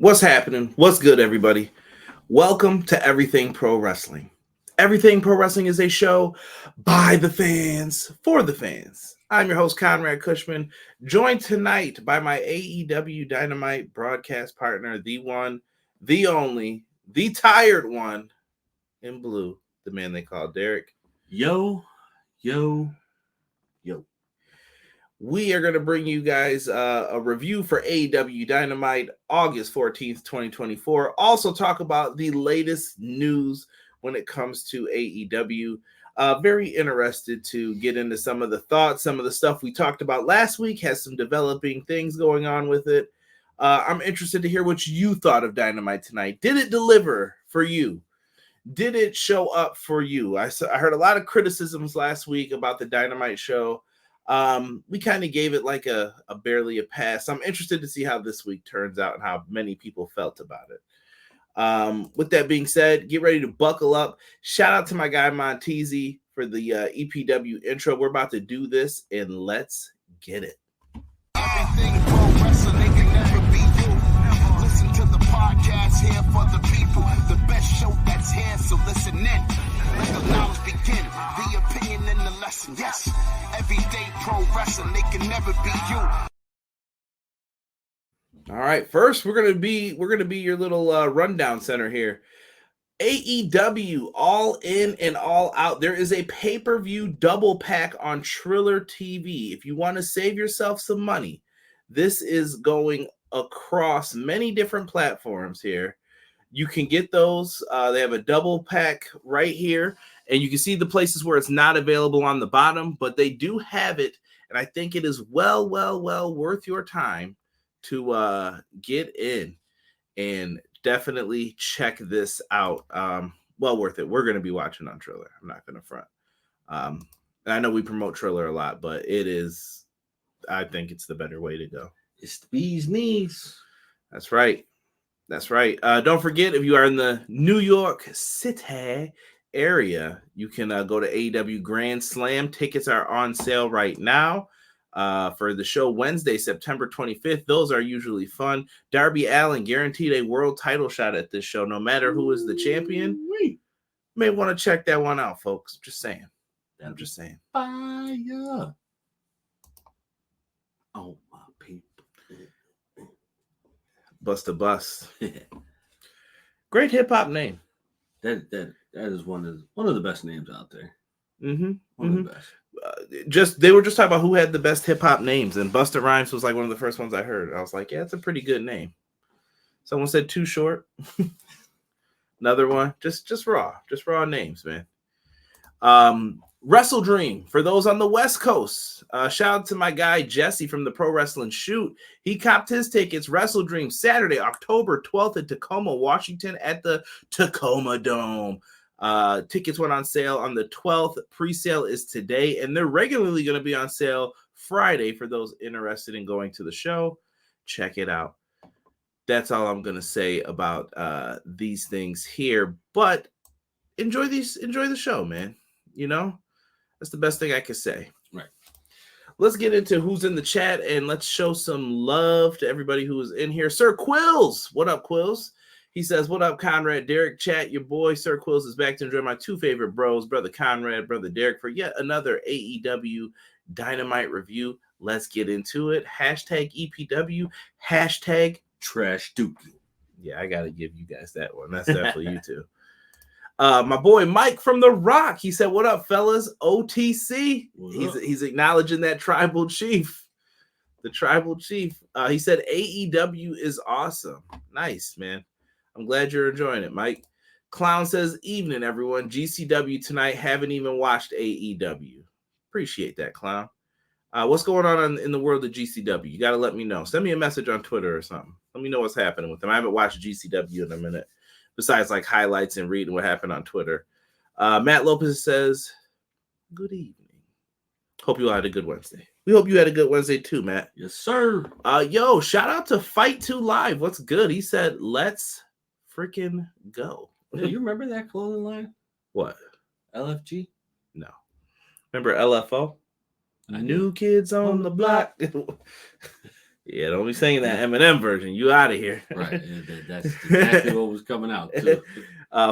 What's happening? What's good, everybody? Welcome to Everything Pro Wrestling. Everything Pro Wrestling is a show by the fans, for the fans. I'm your host, Conrad Cushman, joined tonight by my AEW Dynamite broadcast partner, the one, the only, the tired one in blue, the man they call Derek. Yo. We are going to bring you guys a review for AEW Dynamite, August 14th, 2024. Also talk about the latest news when it comes to AEW. Very interested to get into some of the thoughts, some of the stuff we talked about last week, has some developing things going on with it. I'm interested to hear what you thought of Dynamite tonight. Did it deliver for you? Did it show up for you? I heard a lot of criticisms last week about the Dynamite show. We kind of gave it like a barely a pass. I'm interested to see how this week turns out and how many people felt about it. With that being said, get ready to buckle up. Shout out to my guy Montezi for the EPW intro. We're about to do this, and let's get it. Everything pro wrestling, they can never be you. Listen to the podcast here for the people. The best show that's here, so listen in. Let the knowledge begin. The opinion and the lesson. Yes, everyday pro wrestling, they can never be you. All right, first we're gonna be your little rundown center here. AEW All In and All Out. There is a pay-per-view double pack on Triller TV. If you want to save yourself some money, this is going across many different platforms here. You can get those. They have a double pack right here, and you can see the places where it's not available on the bottom, but they do have it, and I think it is well worth your time to get in and definitely check this out. Well worth it. We're going to be watching on Triller. I'm not going to front. And I know we promote Triller a lot, but I think it's the better way to go. It's the bee's knees. That's right. Don't forget, if you are in the New York City area, you can go to AEW Grand Slam. Tickets are on sale right now. For the show Wednesday, September 25th. Those are usually fun. Darby Allin guaranteed a world title shot at this show, no matter who is the champion. You may want to check that one out, folks. Just saying. I'm just saying. Fire. Oh, my people. Bust a bust. Great hip hop name. That is one of the best names out there. One of the best. They were just talking about who had the best hip hop names, and Busta Rhymes was like one of the first ones I heard. I was like, yeah, it's a pretty good name. Someone said Too Short. Another one, just raw names, man. Wrestle Dream for those on the West Coast. Shout out to my guy Jesse from the Pro Wrestling Shoot. He copped his tickets. Wrestle Dream Saturday, October 12th in Tacoma, Washington, at the Tacoma Dome. Tickets went on sale on the 12th. Pre-sale is today, and they're regularly going to be on sale Friday for those interested in going to the show. Check it out. That's all I'm going to say about these things here, but enjoy the show, man. You know, that's the best thing I could say. Right. Let's get into who's in the chat, and let's show some love to everybody who is in here. Sir Quills, what up, Quills? He says, what up, Conrad, Derek, chat, your boy, Sir Quills, is back to enjoy my two favorite bros, Brother Conrad, Brother Derek, for yet another AEW Dynamite review. Let's get into it. Hashtag EPW, hashtag Trash Dookie. Yeah, I got to give you guys that one. That's definitely you two. My boy Mike from The Rock, he said, what up, fellas? OTC. He's acknowledging that tribal chief. The tribal chief. He said, AEW is awesome. Nice, man. I'm glad you're enjoying it, Mike. Clown says, evening, everyone. GCW tonight. Haven't even watched AEW. Appreciate that, Clown. What's going on in the world of GCW? You got to let me know. Send me a message on Twitter or something. Let me know what's happening with them. I haven't watched GCW in a minute, besides like highlights and reading what happened on Twitter. Matt Lopez says, good evening. Hope you all had a good Wednesday. We hope you had a good Wednesday too, Matt. Yes, sir. Yo, shout out to Fight 2 Live. What's good? He said, let's freaking go. Yeah, you remember that clothing line? What? LFG? No. Remember LFO? New Kids on the Block. Yeah, don't be saying that Eminem version. You out of here. Right. That's exactly what was coming out, too.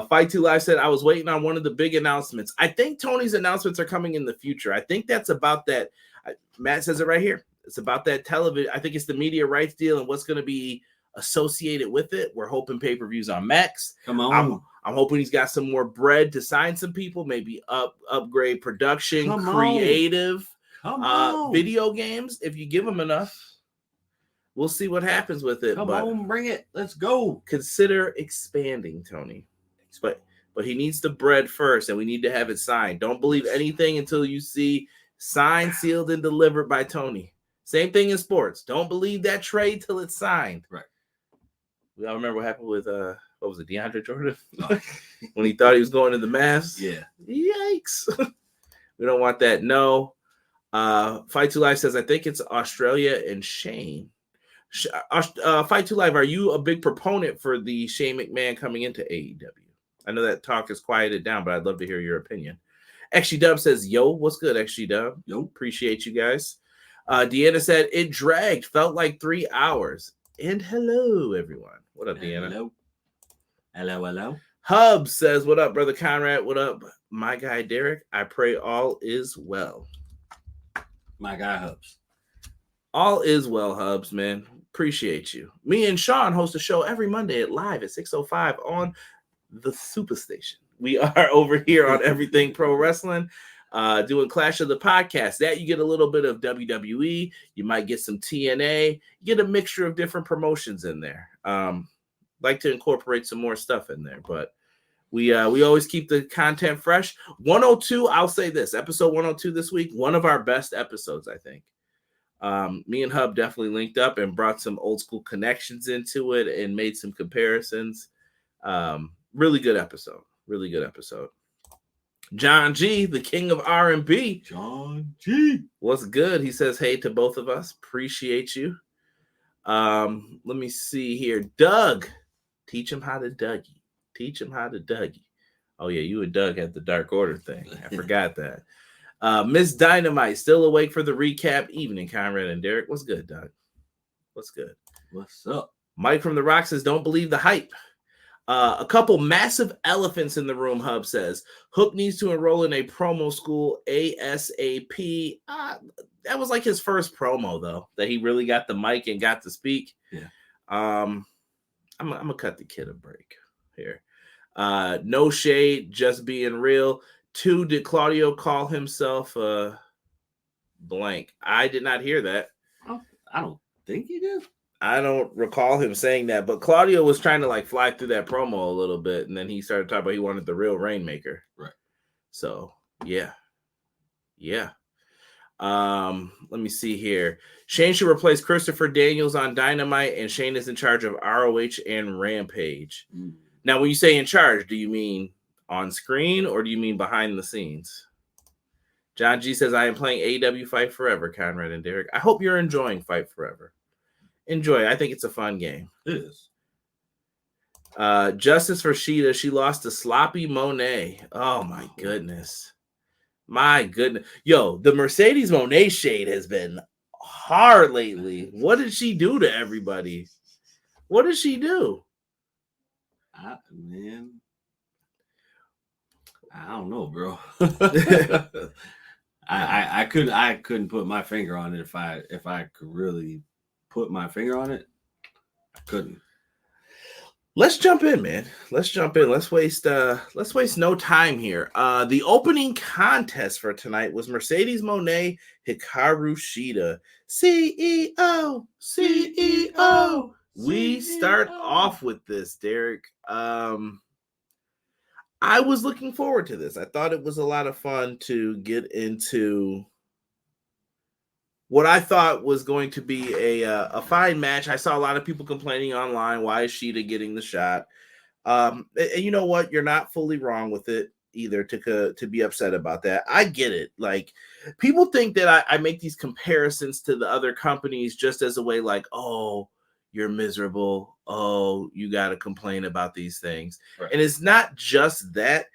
Fight 2 Live said, I was waiting on one of the big announcements. I think Tony's announcements are coming in the future. I think that's about that. Matt says it right here. It's about that television. I think it's the media rights deal and what's going to be associated with it. We're hoping pay-per-views on Max. Come on. I'm hoping he's got some more bread to sign some people, maybe upgrade production, creative, video games. If you give him enough, we'll see what happens with it. Come on, bring it. Let's go. Consider expanding, Tony. But he needs the bread first, and we need to have it signed. Don't believe anything until you see signed, sealed, and delivered by Tony. Same thing in sports. Don't believe that trade till it's signed. Right. We all remember what happened with what was it, DeAndre Jordan? When he thought he was going to the Mavs. Yeah. Yikes. We don't want that. No. Fight 2 Live says, I think it's Australia and Shane. Fight 2 Live, are you a big proponent for the Shane McMahon coming into AEW? I know that talk is quieted down, but I'd love to hear your opinion. XG Dub says, yo, what's good, XG Dub? Yo. Appreciate you guys. Deanna said, it dragged, felt like 3 hours. And hello, everyone. What up, Deanna? Hello. Hub says, what up, brother Conrad? What up, my guy Derek? I pray all is well. My guy Hubs. All is well, Hubs, man. Appreciate you. Me and Sean host a show every Monday at 6:05 on the Superstation. We are over here on Everything Pro Wrestling, doing Clash of the Podcast. That you get a little bit of WWE. You might get some TNA. You get a mixture of different promotions in there. Like to incorporate some more stuff in there, but we always keep the content fresh. 102, I'll say this, episode 102 this week, one of our best episodes, I think. Me and Hub definitely linked up and brought some old school connections into it and made some comparisons. Really good episode. John G, the king of R&B. John G. What's good? He says, hey to both of us. Appreciate you. Let me see here. Doug, teach him how to Dougie. Oh, yeah, you and Doug had the Dark Order thing. I forgot that. Miss Dynamite, still awake for the recap. Evening, Conrad and Derek. What's good, Doug? What's good? What's up? Mike from The Rock says, don't believe the hype. A couple massive elephants in the room, Hub says. Hook needs to enroll in a promo school ASAP. That was like his first promo, though, that he really got the mic and got to speak. Yeah. I'm going to cut the kid a break here. No shade, just being real. 2, did Claudio call himself blank? I did not hear that. I don't think he did. I don't recall him saying that, but Claudio was trying to like fly through that promo a little bit, and then he started talking about he wanted the real Rainmaker. Right. So, yeah. Let me see here. Shane should replace Christopher Daniels on Dynamite, and Shane is in charge of ROH and Rampage. Mm. Now, when you say in charge, do you mean on screen or do you mean behind the scenes? John G says, I am playing AEW Fight Forever, Conrad and Derek. I hope you're enjoying Fight Forever. Enjoy. I think it's a fun game. It is. Justice for Shida. She lost to Sloppy Mone. Oh, my goodness. Yo, the Mercedes Mone shade has been hard lately. What did she do to everybody? What did she do? Man, I don't know, bro. I couldn't put my finger on it if I could really put my finger on it. I couldn't. Let's jump in, man. Let's waste no time here. The opening contest for tonight was Mercedes Mone, Hikaru Shida. CEO. We start off with this, Derek. I was looking forward to this. I thought it was a lot of fun to get into what I thought was going to be a fine match. I saw a lot of people complaining online, why is Shida getting the shot? And you know what? You're not fully wrong with it either to be upset about that. I get it. Like, people think that I make these comparisons to the other companies just as a way like, oh, you're miserable. Oh, you got to complain about these things. Right. And it's not just that.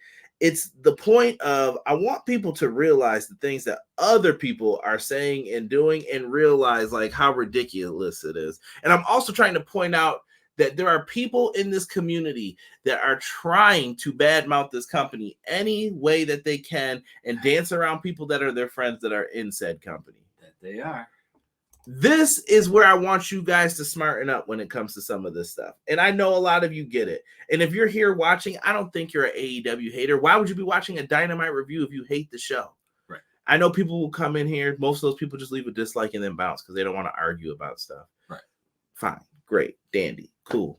it's the point of I want people to realize the things that other people are saying and doing and realize like how ridiculous it is. And I'm also trying to point out that there are people in this community that are trying to badmouth this company any way that they can and dance around people that are their friends that are in said company. That they are. This is where I want you guys to smarten up when it comes to some of this stuff. And I know a lot of you get it. And if you're here watching, I don't think you're an AEW hater. Why would you be watching a Dynamite review if you hate the show? Right. I know people will come in here. Most of those people just leave a dislike and then bounce because they don't want to argue about stuff. Right. Fine. Great. Dandy. Cool.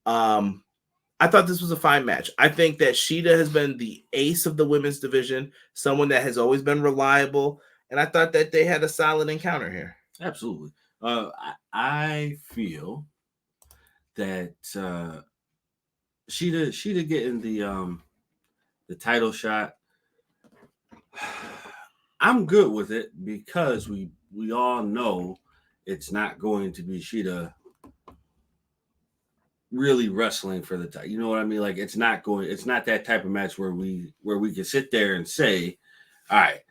I thought this was a fine match. I think that Shida has been the ace of the women's division, someone that has always been reliable. And I thought that they had a solid encounter here. Absolutely. I feel that Shida getting the title shot, I'm good with it because we all know it's not going to be Shida really wrestling for the title. You know what I mean? Like it's not that type of match where we can sit there and say, all right,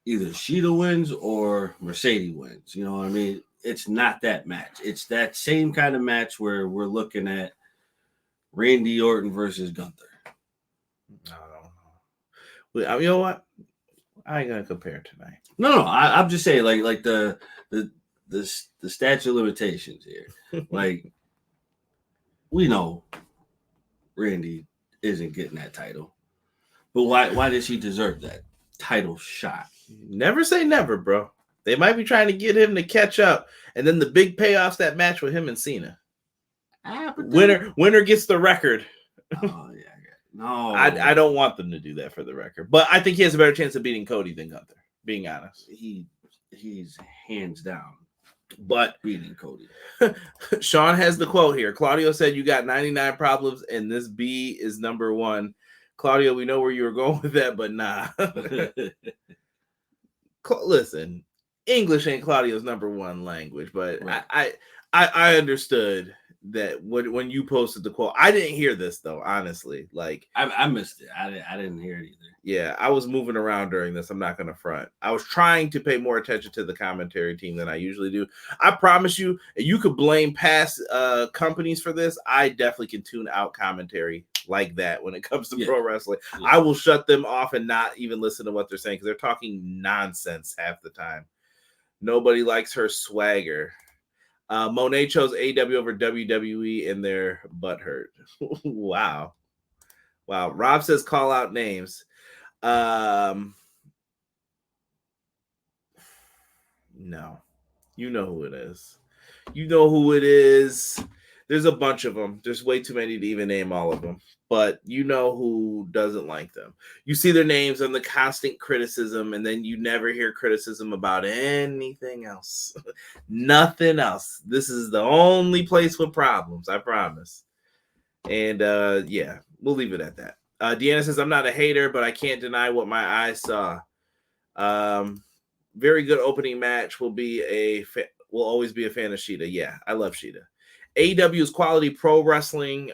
either Shida wins or Mercedes wins. You know what I mean? It's not that match. It's that same kind of match where we're looking at Randy Orton versus Gunther. You know what? I ain't gonna compare tonight. No. I'm just saying, like the statute of limitations here. Like we know Randy isn't getting that title, but why does he deserve that title shot? Never say never, bro. They might be trying to get him to catch up, and then the big payoff's that match with him and Cena. Winner gets the record. Oh yeah, no. I don't want them to do that for the record, but I think he has a better chance of beating Cody than Gunther. Being honest, he's hands down, but beating Cody. Sean has the quote here. Claudio said, "You got 99 problems, and this B is number one." Claudio, we know where you were going with that, but nah. Listen, English ain't Claudio's number one language, but right. I understood that when you posted the quote. I didn't hear this though, honestly. Like I missed it. I didn't hear it either. Yeah, I was moving around during this. I'm not gonna front. I was trying to pay more attention to the commentary team than I usually do. I promise you, you could blame past companies for this. I definitely can tune out commentary like that when it comes to pro wrestling. Yeah. I will shut them off and not even listen to what they're saying because they're talking nonsense half the time. Nobody likes her swagger. Mone chose AEW over WWE and their butt hurt. Wow. Rob says call out names. No. You know who it is. There's a bunch of them. There's way too many to even name all of them. But you know who doesn't like them. You see their names on the constant criticism, and then you never hear criticism about anything else. Nothing else. This is the only place with problems, I promise. And yeah, we'll leave it at that. Deanna says, I'm not a hater, but I can't deny what my eyes saw. Very good opening match. Will always be a fan of Shida. Yeah, I love Shida. AEW's quality pro wrestling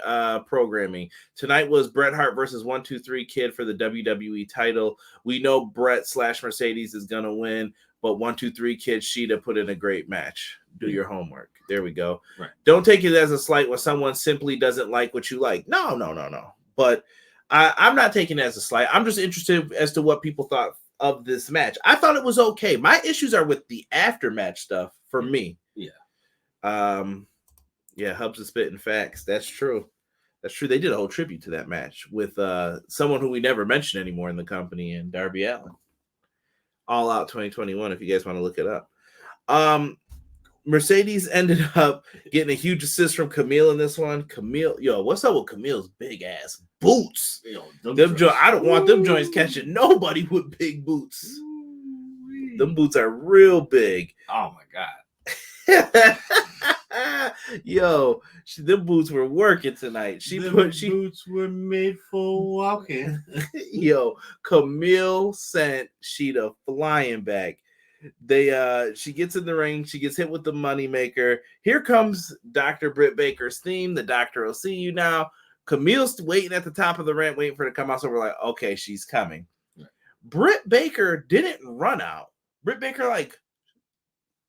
programming. Tonight was Bret Hart versus 1-2-3 Kid for the WWE title. We know Bret / Mercedes is going to win, but 1-2-3 Kid Shida put in a great match. Do your homework. There we go. Right. Don't take it as a slight when someone simply doesn't like what you like. No. But I'm not taking it as a slight. I'm just interested as to what people thought of this match. I thought it was okay. My issues are with the after-match stuff for me. Yeah. Yeah, Hubs is spitting facts. That's true. They did a whole tribute to that match with someone who we never mentioned anymore in the company and Darby Allin. All Out 2021, if you guys want to look it up. Mercedes ended up getting a huge assist from Camille in this one. Camille, what's up with Camille's big ass boots? I don't want them joints catching nobody with big boots. Them boots are real big. Oh my God. Them boots were working tonight. Boots were made for walking. Camille sent Shida flying back. She gets in the ring. She gets hit with the moneymaker. Here comes Dr. Britt Baker's theme. The doctor will see you now. Camille's waiting at the top of the ramp, waiting for her to come out. So we're like, okay, she's coming. Right. Britt Baker didn't run out. Britt Baker, like,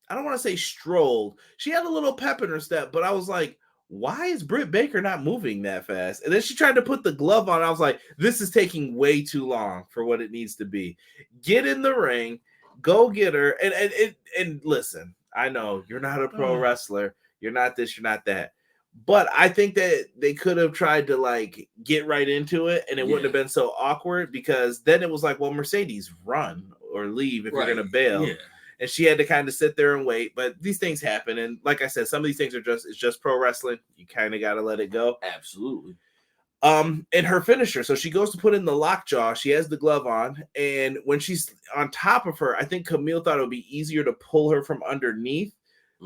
I don't want to say strolled. She had a little pep in her step, but I was like, why is Britt Baker not moving that fast? And then she tried to put the glove on. I was like, this is taking way too long for what it needs to be. Get in the ring, go get her. And listen, I know you're not a pro wrestler. You're not this, you're not that. But I think that they could have tried to like get right into it and it wouldn't have been so awkward, because then it was like, well, Mercedes, run or leave if you're going to bail. Yeah. And she had to kind of sit there and wait. But these things happen. And like I said, some of these things it's just pro wrestling. You kind of got to let it go. Absolutely. And her finisher. So she goes to put in the lockjaw. She has the glove on. And when she's on top of her, I think Camille thought it would be easier to pull her from underneath.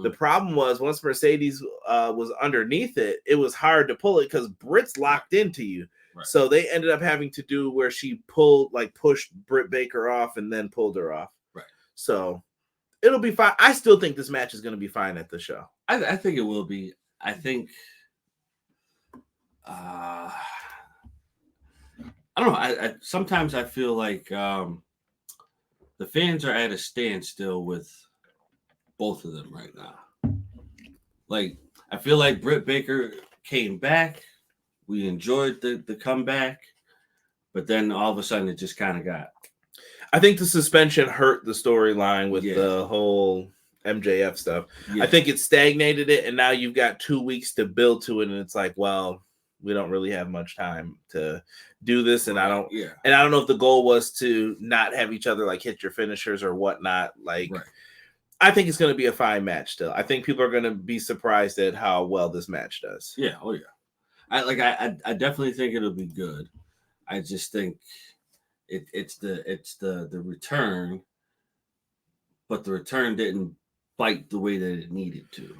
The problem was once Mercedes was underneath it, it was hard to pull it because Britt's locked into you. Right. So they ended up having to do where she pushed Britt Baker off and then pulled her off. Right. So it'll be fine. I still think this match is going to be fine at the show. I think it will be. I think I don't know. I sometimes I feel like the fans are at a standstill with both of them right now. Like, I feel like Britt Baker came back. We enjoyed the comeback, but then all of a sudden it just kind of got. I think the suspension hurt the storyline with the whole MJF stuff. Yeah. I think it stagnated it, and now you've got 2 weeks to build to it, and it's like, well, we don't really have much time to do this, and I don't know if the goal was to not have each other like hit your finishers or whatnot. Like, I think it's going to be a fine match still. I think people are going to be surprised at how well this match does. Yeah, oh yeah. I definitely think it'll be good. I just think it's the return, but the return didn't bite the way that it needed to.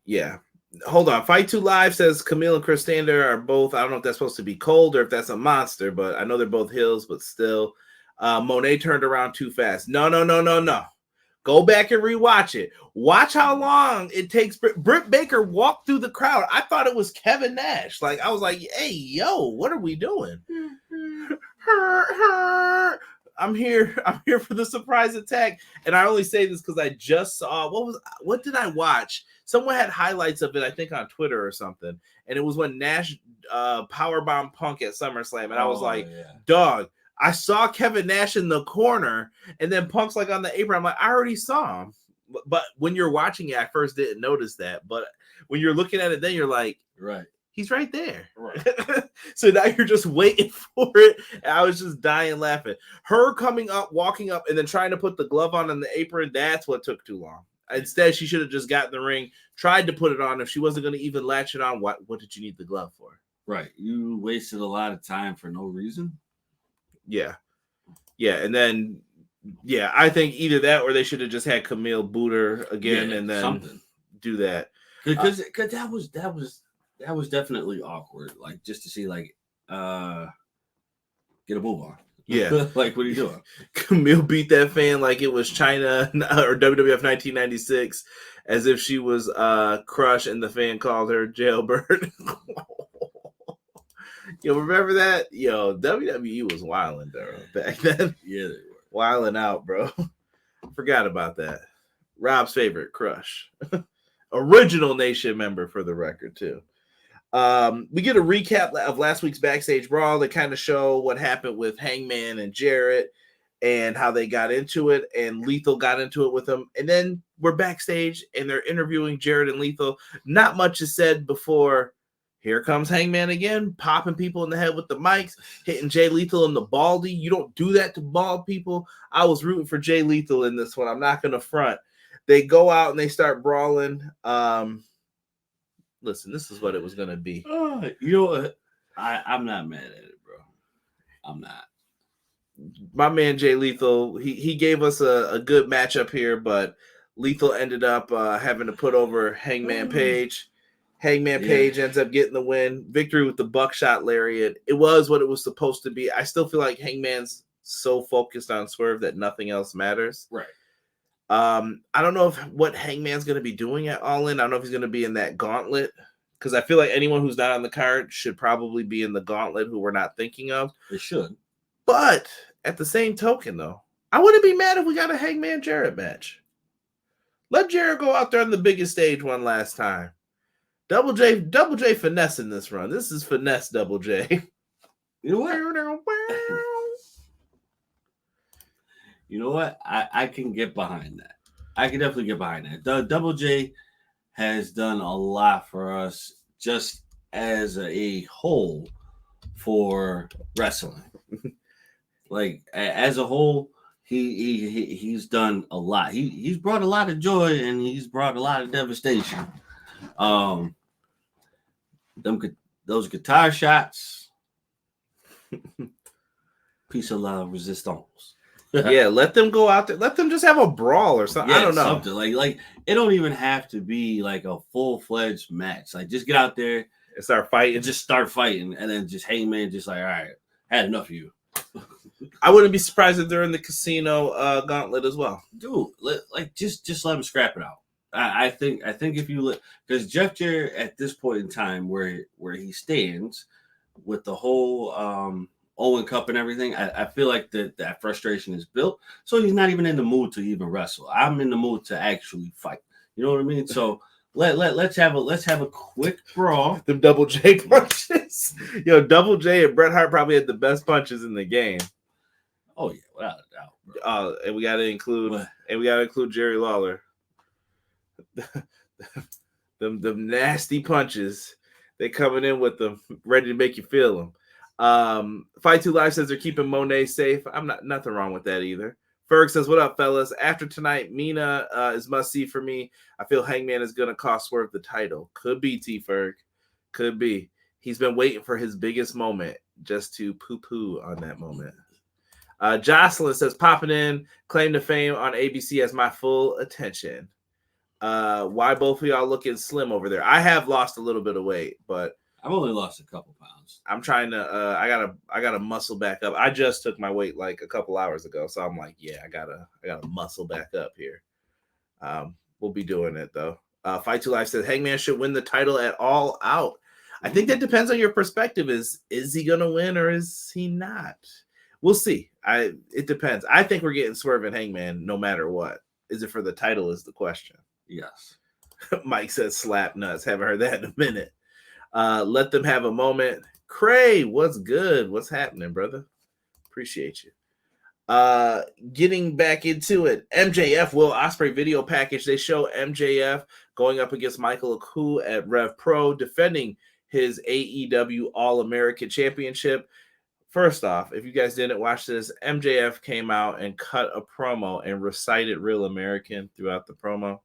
Yeah. Hold on. Fight 2 Live says Camille and Chris Stander are both, I don't know if that's supposed to be cold or if that's a monster, but I know they're both heels, but still. Mone turned around too fast. No. Go back and rewatch it. Watch how long it takes. Britt Baker walked through the crowd. I thought it was Kevin Nash. Like, I was like, hey, yo, what are we doing? I'm here for the surprise attack. And I only say this because I just saw, what did I watch? Someone had highlights of it, I think, on Twitter or something. And it was when Nash powerbombed Punk at SummerSlam. And I was like, dog, I saw Kevin Nash in the corner, and then Punk's like on the apron. I'm like, I already saw him. But when you're watching it, I first didn't notice that. But when you're looking at it, then you're like, right, he's right there. Right. So now you're just waiting for it. And I was just dying laughing. Her coming up, walking up, and then trying to put the glove on the apron, that's what took too long. Instead, she should have just got in the ring, tried to put it on. If she wasn't going to even latch it on, what did you need the glove for? Right. You wasted a lot of time for no reason. Yeah. And then, I think either that or they should have just had Camille boot her again and then do that. Because that was definitely awkward. Like, just to see, like, get a move on. Yeah. Like, what are you doing? Camille beat that fan like it was China or WWF 1996, as if she was Crush and the fan called her Jailbird. Yo, remember that? Yo, WWE was wilding, bro, back then. Yeah, they were. Wilding out, bro. Forgot about that. Rob's favorite, Crush. Original Nation member for the record, too. We get a recap of last week's Backstage Brawl that kind of show what happened with Hangman and Jarrett and how they got into it, and Lethal got into it with them. And then we're backstage, and they're interviewing Jarrett and Lethal. Not much is said before here comes Hangman again, popping people in the head with the mics, hitting Jay Lethal in the baldy. You don't do that to bald people. I was rooting for Jay Lethal in this one. I'm not going to front. They go out and they start brawling. Listen, this is what it was going to be. You know what? I'm not mad at it, bro. I'm not. My man Jay Lethal, he gave us a good matchup here, but Lethal ended up having to put over Hangman Page. Hangman Page ends up getting the win. Victory with the buckshot lariat. It was what it was supposed to be. I still feel like Hangman's so focused on Swerve that nothing else matters. Right. I don't know what Hangman's going to be doing at All In. I don't know if he's going to be in that gauntlet because I feel like anyone who's not on the card should probably be in the gauntlet who we're not thinking of. It should. But at the same token, though, I wouldn't be mad if we got a Hangman Jarrett match. Let Jarrett go out there on the biggest stage one last time. Double J finessing this run. This is finesse Double J. You know what? You know what? I can get behind that. I can definitely get behind that. Double J has done a lot for us just as a whole for wrestling. Like as a whole, he's done a lot. He's brought a lot of joy and he's brought a lot of devastation. Those guitar shots, piece of la resistance. Yeah, let them go out there. Let them just have a brawl or something. Yeah, I don't know. Something like it don't even have to be like a full-fledged match. Like just get out there and start fighting. And just start fighting, and then just Hangman just like, all right, I had enough of you. I wouldn't be surprised if they're in the casino gauntlet as well. Dude, just let them scrap it out. I think if you look, because Jeff Jarrett at this point in time where he stands with the whole Owen Cup and everything, I feel like that frustration is built. So he's not even in the mood to even wrestle. I'm in the mood to actually fight. You know what I mean? So let's have a quick brawl. Them Double J punches. Yo, Double J and Bret Hart probably had the best punches in the game. Oh yeah, without a doubt. And we gotta include Jerry Lawler. them nasty punches. They coming in with them, ready to make you feel them. Fight 2 Live says they're keeping Mone safe. I'm nothing wrong with that either. Ferg says, what up, fellas? After tonight, Mina is must see for me. I feel Hangman is gonna cost Swerve the title. Could be T Ferg. Could be. He's been waiting for his biggest moment just to poo-poo on that moment. Jocelyn says, popping in, claim to fame on ABC has my full attention. Why both of y'all looking slim over there? I have lost a little bit of weight, but I've only lost a couple pounds. I'm trying to I gotta muscle back up. I just took my weight like a couple hours ago, so I'm like, yeah, I gotta muscle back up here. We'll be doing it though. Fight 2 Live says Hangman should win the title at All Out. I think that depends on your perspective. Is he gonna win or is he not? We'll see. It depends. I think we're getting Swerve and Hangman no matter what. Is it for the title is the question. Yes. Mike says slap nuts. Haven't heard that in a minute. Let them have a moment. Cray, what's good? What's happening, brother? Appreciate you. Getting back into it. MJF Will Ospreay video package. They show MJF going up against Michael Aku at Rev Pro, defending his AEW All-American Championship. First off, if you guys didn't watch this, MJF came out and cut a promo and recited Real American throughout the promo.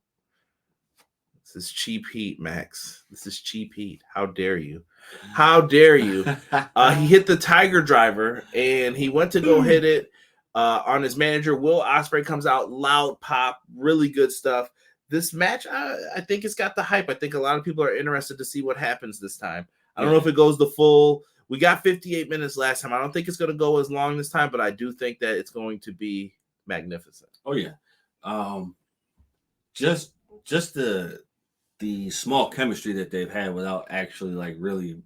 This is cheap heat, Max. This is cheap heat. How dare you? How dare you? He hit the Tiger Driver, and he went to go hit it on his manager. Will Ospreay comes out, loud pop, really good stuff. This match, I think it's got the hype. I think a lot of people are interested to see what happens this time. I don't know if it goes the full. We got 58 minutes last time. I don't think it's going to go as long this time, but I do think that it's going to be magnificent. Oh yeah, just the small chemistry that they've had without actually like really.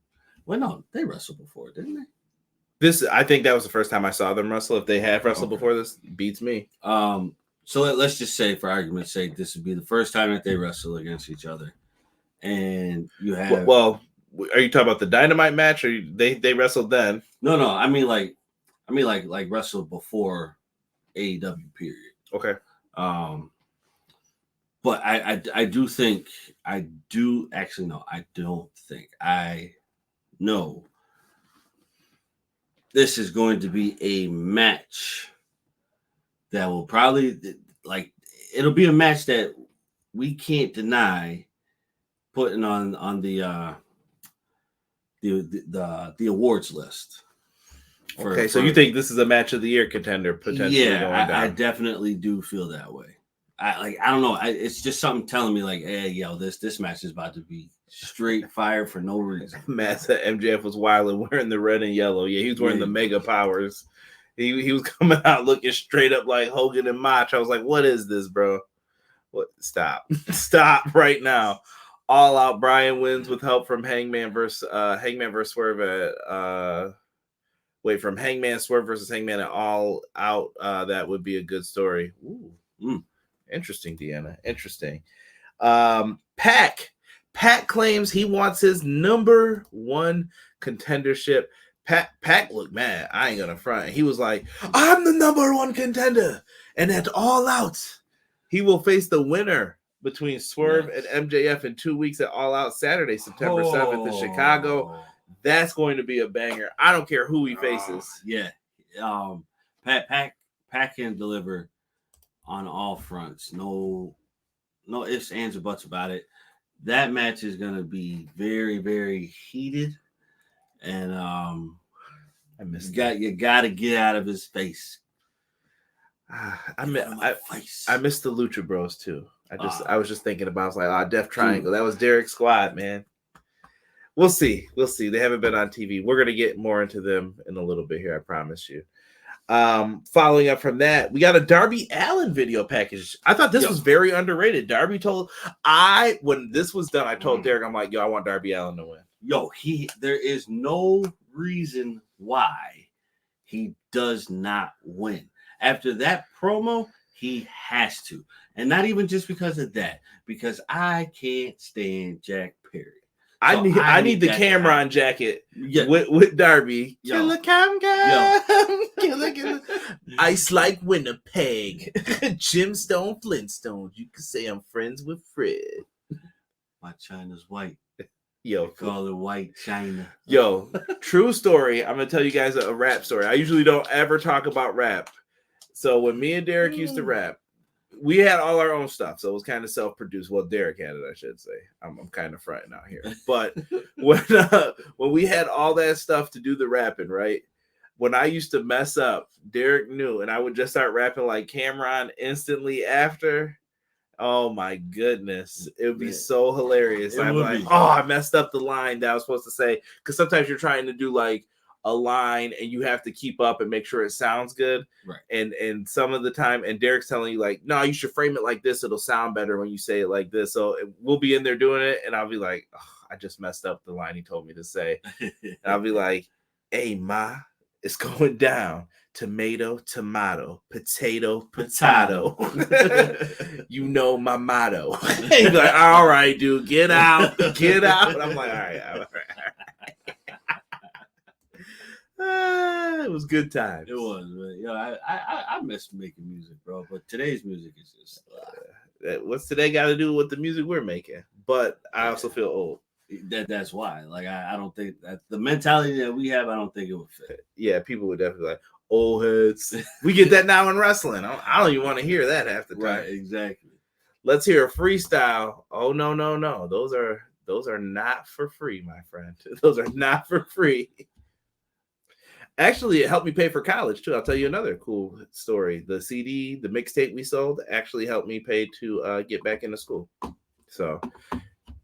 Well, no, they wrestled before, didn't they? I think that was the first time I saw them wrestle. If they have wrestled before, this beats me. So let's just say, for argument's sake, this would be the first time that they wrestle against each other, and you have. Well, are you talking about the Dynamite match, or they wrestled then? No. I mean like wrestled before AEW period. Okay. But I do think I know this is going to be a match that will probably it'll be a match that we can't deny putting on the awards list. So you think this is a match of the year contender potentially? Yeah, I definitely do feel that way. I don't know. It's just something telling me like, hey, yo, this match is about to be straight fire for no reason. Matt said MJF was wilding wearing the red and yellow. Yeah, he was wearing the Mega Powers. He was coming out looking straight up like Hogan and Mach. I was like, what is this, bro? What? Stop right now. All Out. Brian wins with help from Hangman versus Swerve at from Hangman Swerve versus Hangman at All Out. That would be a good story. Ooh. Interesting, Deanna. Interesting. Pac claims he wants his number one contendership. Pac looked mad. I ain't gonna front. He was like, I'm the number one contender. And at All Out, he will face the winner between Swerve and MJF in 2 weeks at All Out Saturday, September 7th in Chicago. That's going to be a banger. I don't care who he faces. Pac can deliver on all fronts. No ifs, ands, or buts about it. That match is going to be very, very heated. And you got to get out of his face. I missed the Lucha Bros too. I was just thinking about. I was like, Death Triangle. That was Derek's squad, man. We'll see. They haven't been on TV. We're gonna get more into them in a little bit here. I promise you. Following up from that, we got a Darby Allin video package. I thought this was very underrated. Darby when this was done, I told Derek, I'm like, I want Darby Allin to win. There is no reason why he does not win. After that promo, he has to. And not even just because of that, because I can't stand Jack Perry. So I need the Cameron jacket with Darby. Killer Cam. Ice like Winnipeg. Gemstone Flintstones. You can say I'm friends with Fred. My China's white. Yo, call it white China. Yo, true story. I'm gonna tell you guys a rap story. I usually don't ever talk about rap. So when me and Derek used to rap, we had all our own stuff. So it was kind of self-produced. Well, Derek had it, I should say. I'm kind of fronting out here. But when we had all that stuff to do the rapping, right? When I used to mess up, Derek knew, and I would just start rapping like Cameron instantly after. Oh my goodness. It would be so hilarious. I'm like, I messed up the line that I was supposed to say. Because sometimes you're trying to do like a line and you have to keep up and make sure it sounds good. Right. And some of the time, and Derek's telling you like, no, you should frame it like this. It'll sound better when you say it like this. So we'll be in there doing it. And I'll be like, I just messed up the line he told me to say. And I'll be like, hey, ma, it's going down. Tomato, potato. You know my motto. He'd be like, all right, dude, get out. I'm like, all right. It was good times. It was, man. I miss making music, bro. But today's music is just. What's today got to do with the music we're making? But I also feel old. That's why. Like I don't think that the mentality that we have, I don't think it would fit. Yeah, people would definitely like old heads. We get that now in wrestling. I don't even want to hear that half the time. Right, exactly. Let's hear a freestyle. Oh no. Those are not for free, my friend. Those are not for free. Actually, it helped me pay for college too. I'll tell you another cool story. The CD, the mixtape we sold, actually helped me pay to get back into school. So,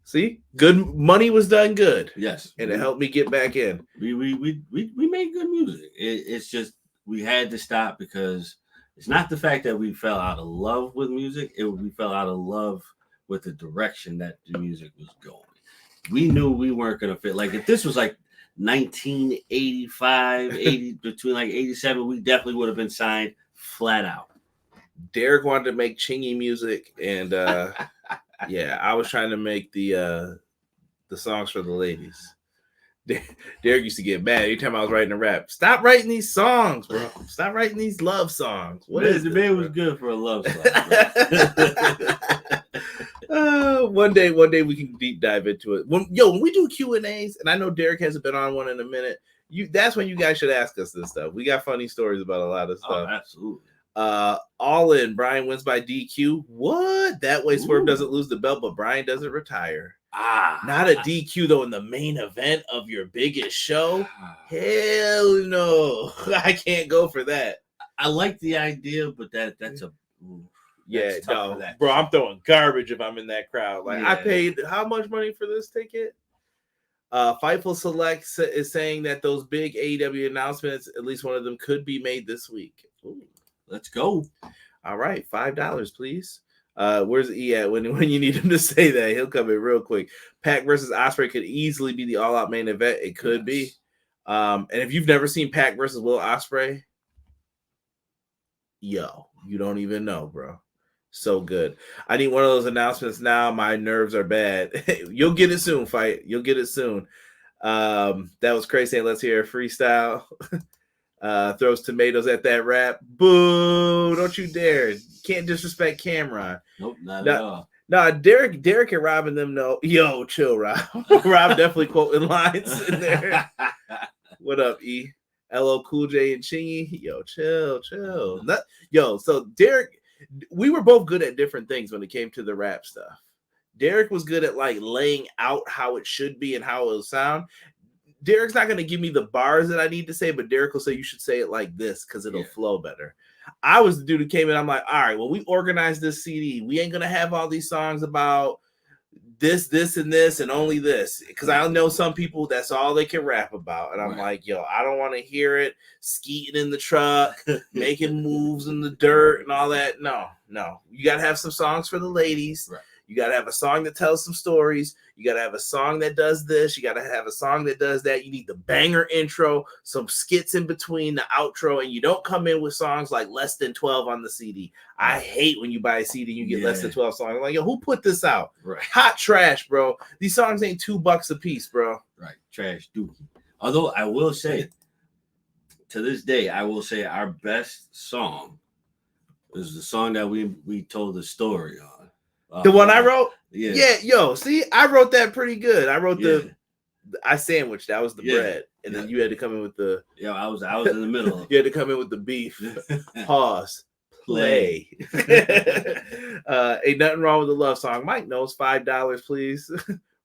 see, good money was done good. Yes, and it helped me get back in. We made good music. It's just we had to stop because it's not the fact that we fell out of love with music. We fell out of love with the direction that the music was going. We knew we weren't gonna fit. Like if this was like 1985, 80 between like 87, we definitely would have been signed flat out. Derek wanted to make chingy music, and yeah, I was trying to make the songs for the ladies. Derek used to get mad every time I was writing a rap. Stop writing these songs, bro. Stop writing these love songs. The man was good for a love song. One day we can deep dive into it. When we do Q&As, and I know Derek hasn't been on one in a minute, that's when you guys should ask us this stuff. We got funny stories about a lot of stuff. Oh, absolutely. All in. Brian wins by DQ. What? That way Swerve doesn't lose the belt, but Brian doesn't retire. Not a DQ though in the main event of your biggest show. Hell no. I can't go for that. I like the idea, but that's a yeah, no, bro. I'm throwing garbage if I'm in that crowd. Like I paid how much money for this ticket? Fightful Select is saying that those big AEW announcements, at least one of them, could be made this week. Ooh. Let's go. All right, $5, please. Where's E at when you need him to say that? He'll come in real quick. Pac versus Ospreay could easily be the all-out main event. It could be. And if you've never seen Pac versus Will Ospreay, yo, you don't even know, bro. So good. I need one of those announcements now. My nerves are bad. You'll get it soon, fight. You'll get it soon. That was crazy. Let's hear a freestyle. Throws tomatoes at that rap. Boo! Don't you dare. Can't disrespect Cameron. Nope, not at all. Nah, Derek and Rob and them know. Yo, chill, Rob. Rob definitely quoting lines in there. What up, E? LL Cool J and Chingy. Yo, chill. So Derek, we were both good at different things when it came to the rap stuff. Derek was good at like laying out how it should be and how it will sound. Derek's not going to give me the bars that I need to say, but Derek will say you should say it like this because it'll flow better. I was the dude who came in. I'm like, all right, well, we organized this CD. We ain't going to have all these songs about this, and this, and only this. Because I know some people, that's all they can rap about. And I'm like, yo, I don't want to hear it skeeting in the truck, making moves in the dirt and all that. No. You got to have some songs for the ladies. Right. You got to have a song that tells some stories. You got to have a song that does this. You got to have a song that does that. You need the banger intro, some skits in between, the outro, and you don't come in with songs like less than 12 on the CD. I hate when you buy a CD and you get less than 12 songs. I'm like, yo, who put this out? Right. Hot trash, bro. These songs ain't $2 a piece, bro. Right. Trash dookie. Although I will say, to this day, I will say our best song is the song that we told the story on. The one I wrote? Yeah. Yo, see, I wrote that pretty good. I wrote I sandwiched. That was the bread. And then you had to come in with the... Yeah, I was in the middle. You had to come in with the beef. Pause. Play. Ain't nothing wrong with the love song. Mike knows $5, please.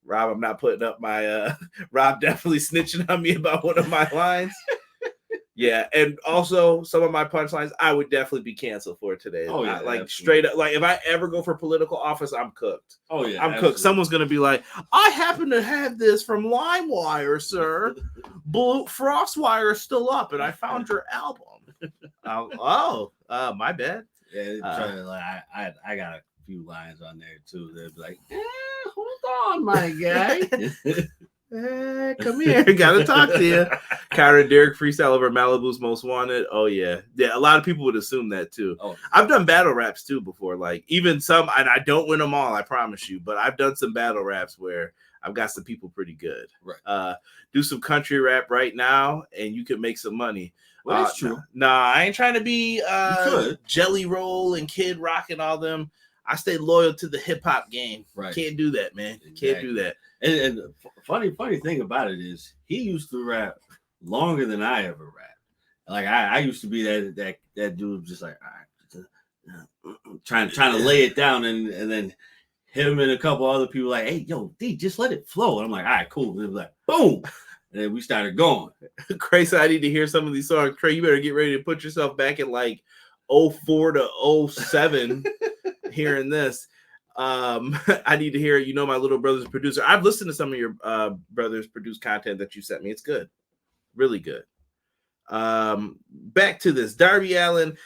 Rob, I'm not putting up my... Rob definitely snitching on me about one of my lines. Yeah, and also some of my punchlines I would definitely be canceled for today. Oh yeah, like absolutely. Straight up. Like if I ever go for political office, I'm cooked. Oh yeah, I'm cooked. Someone's gonna be like, "I happen to have this from LimeWire, sir. Blue Frostwire is still up, and I found your album." My bad. Yeah, I got a few lines on there too. They'd be like, "Hold on, my guy." Come here, gotta talk to you. Kyra and Derek freestyle over Malibu's Most Wanted. Oh yeah. A lot of people would assume that too. I've done battle raps too before, like even some, and I don't win them all, I promise you, but I've done some battle raps where I've got some people pretty good. Right. Do some country rap right now, and you can make some money. Well, that's true. Nah, I ain't trying to be Jelly Roll and Kid Rock and all them. I stay loyal to the hip hop game. Right. Can't do that, man. Exactly. Can't do that. And funny thing about it is he used to rap longer than I ever rapped. Like I used to be that dude just like all right, trying to lay it down and then him and a couple other people like, hey, yo, D, just let it flow. And I'm like, all right, cool. And it was like, boom. And then we started going. Crazy, I need to hear some of these songs. Trey, you better get ready to put yourself back in like 04 to 07 hearing this. I need to hear, my little brother's producer. I've listened to some of your brother's produced content that you sent me. It's good. Really good. Back to this. Darby Allin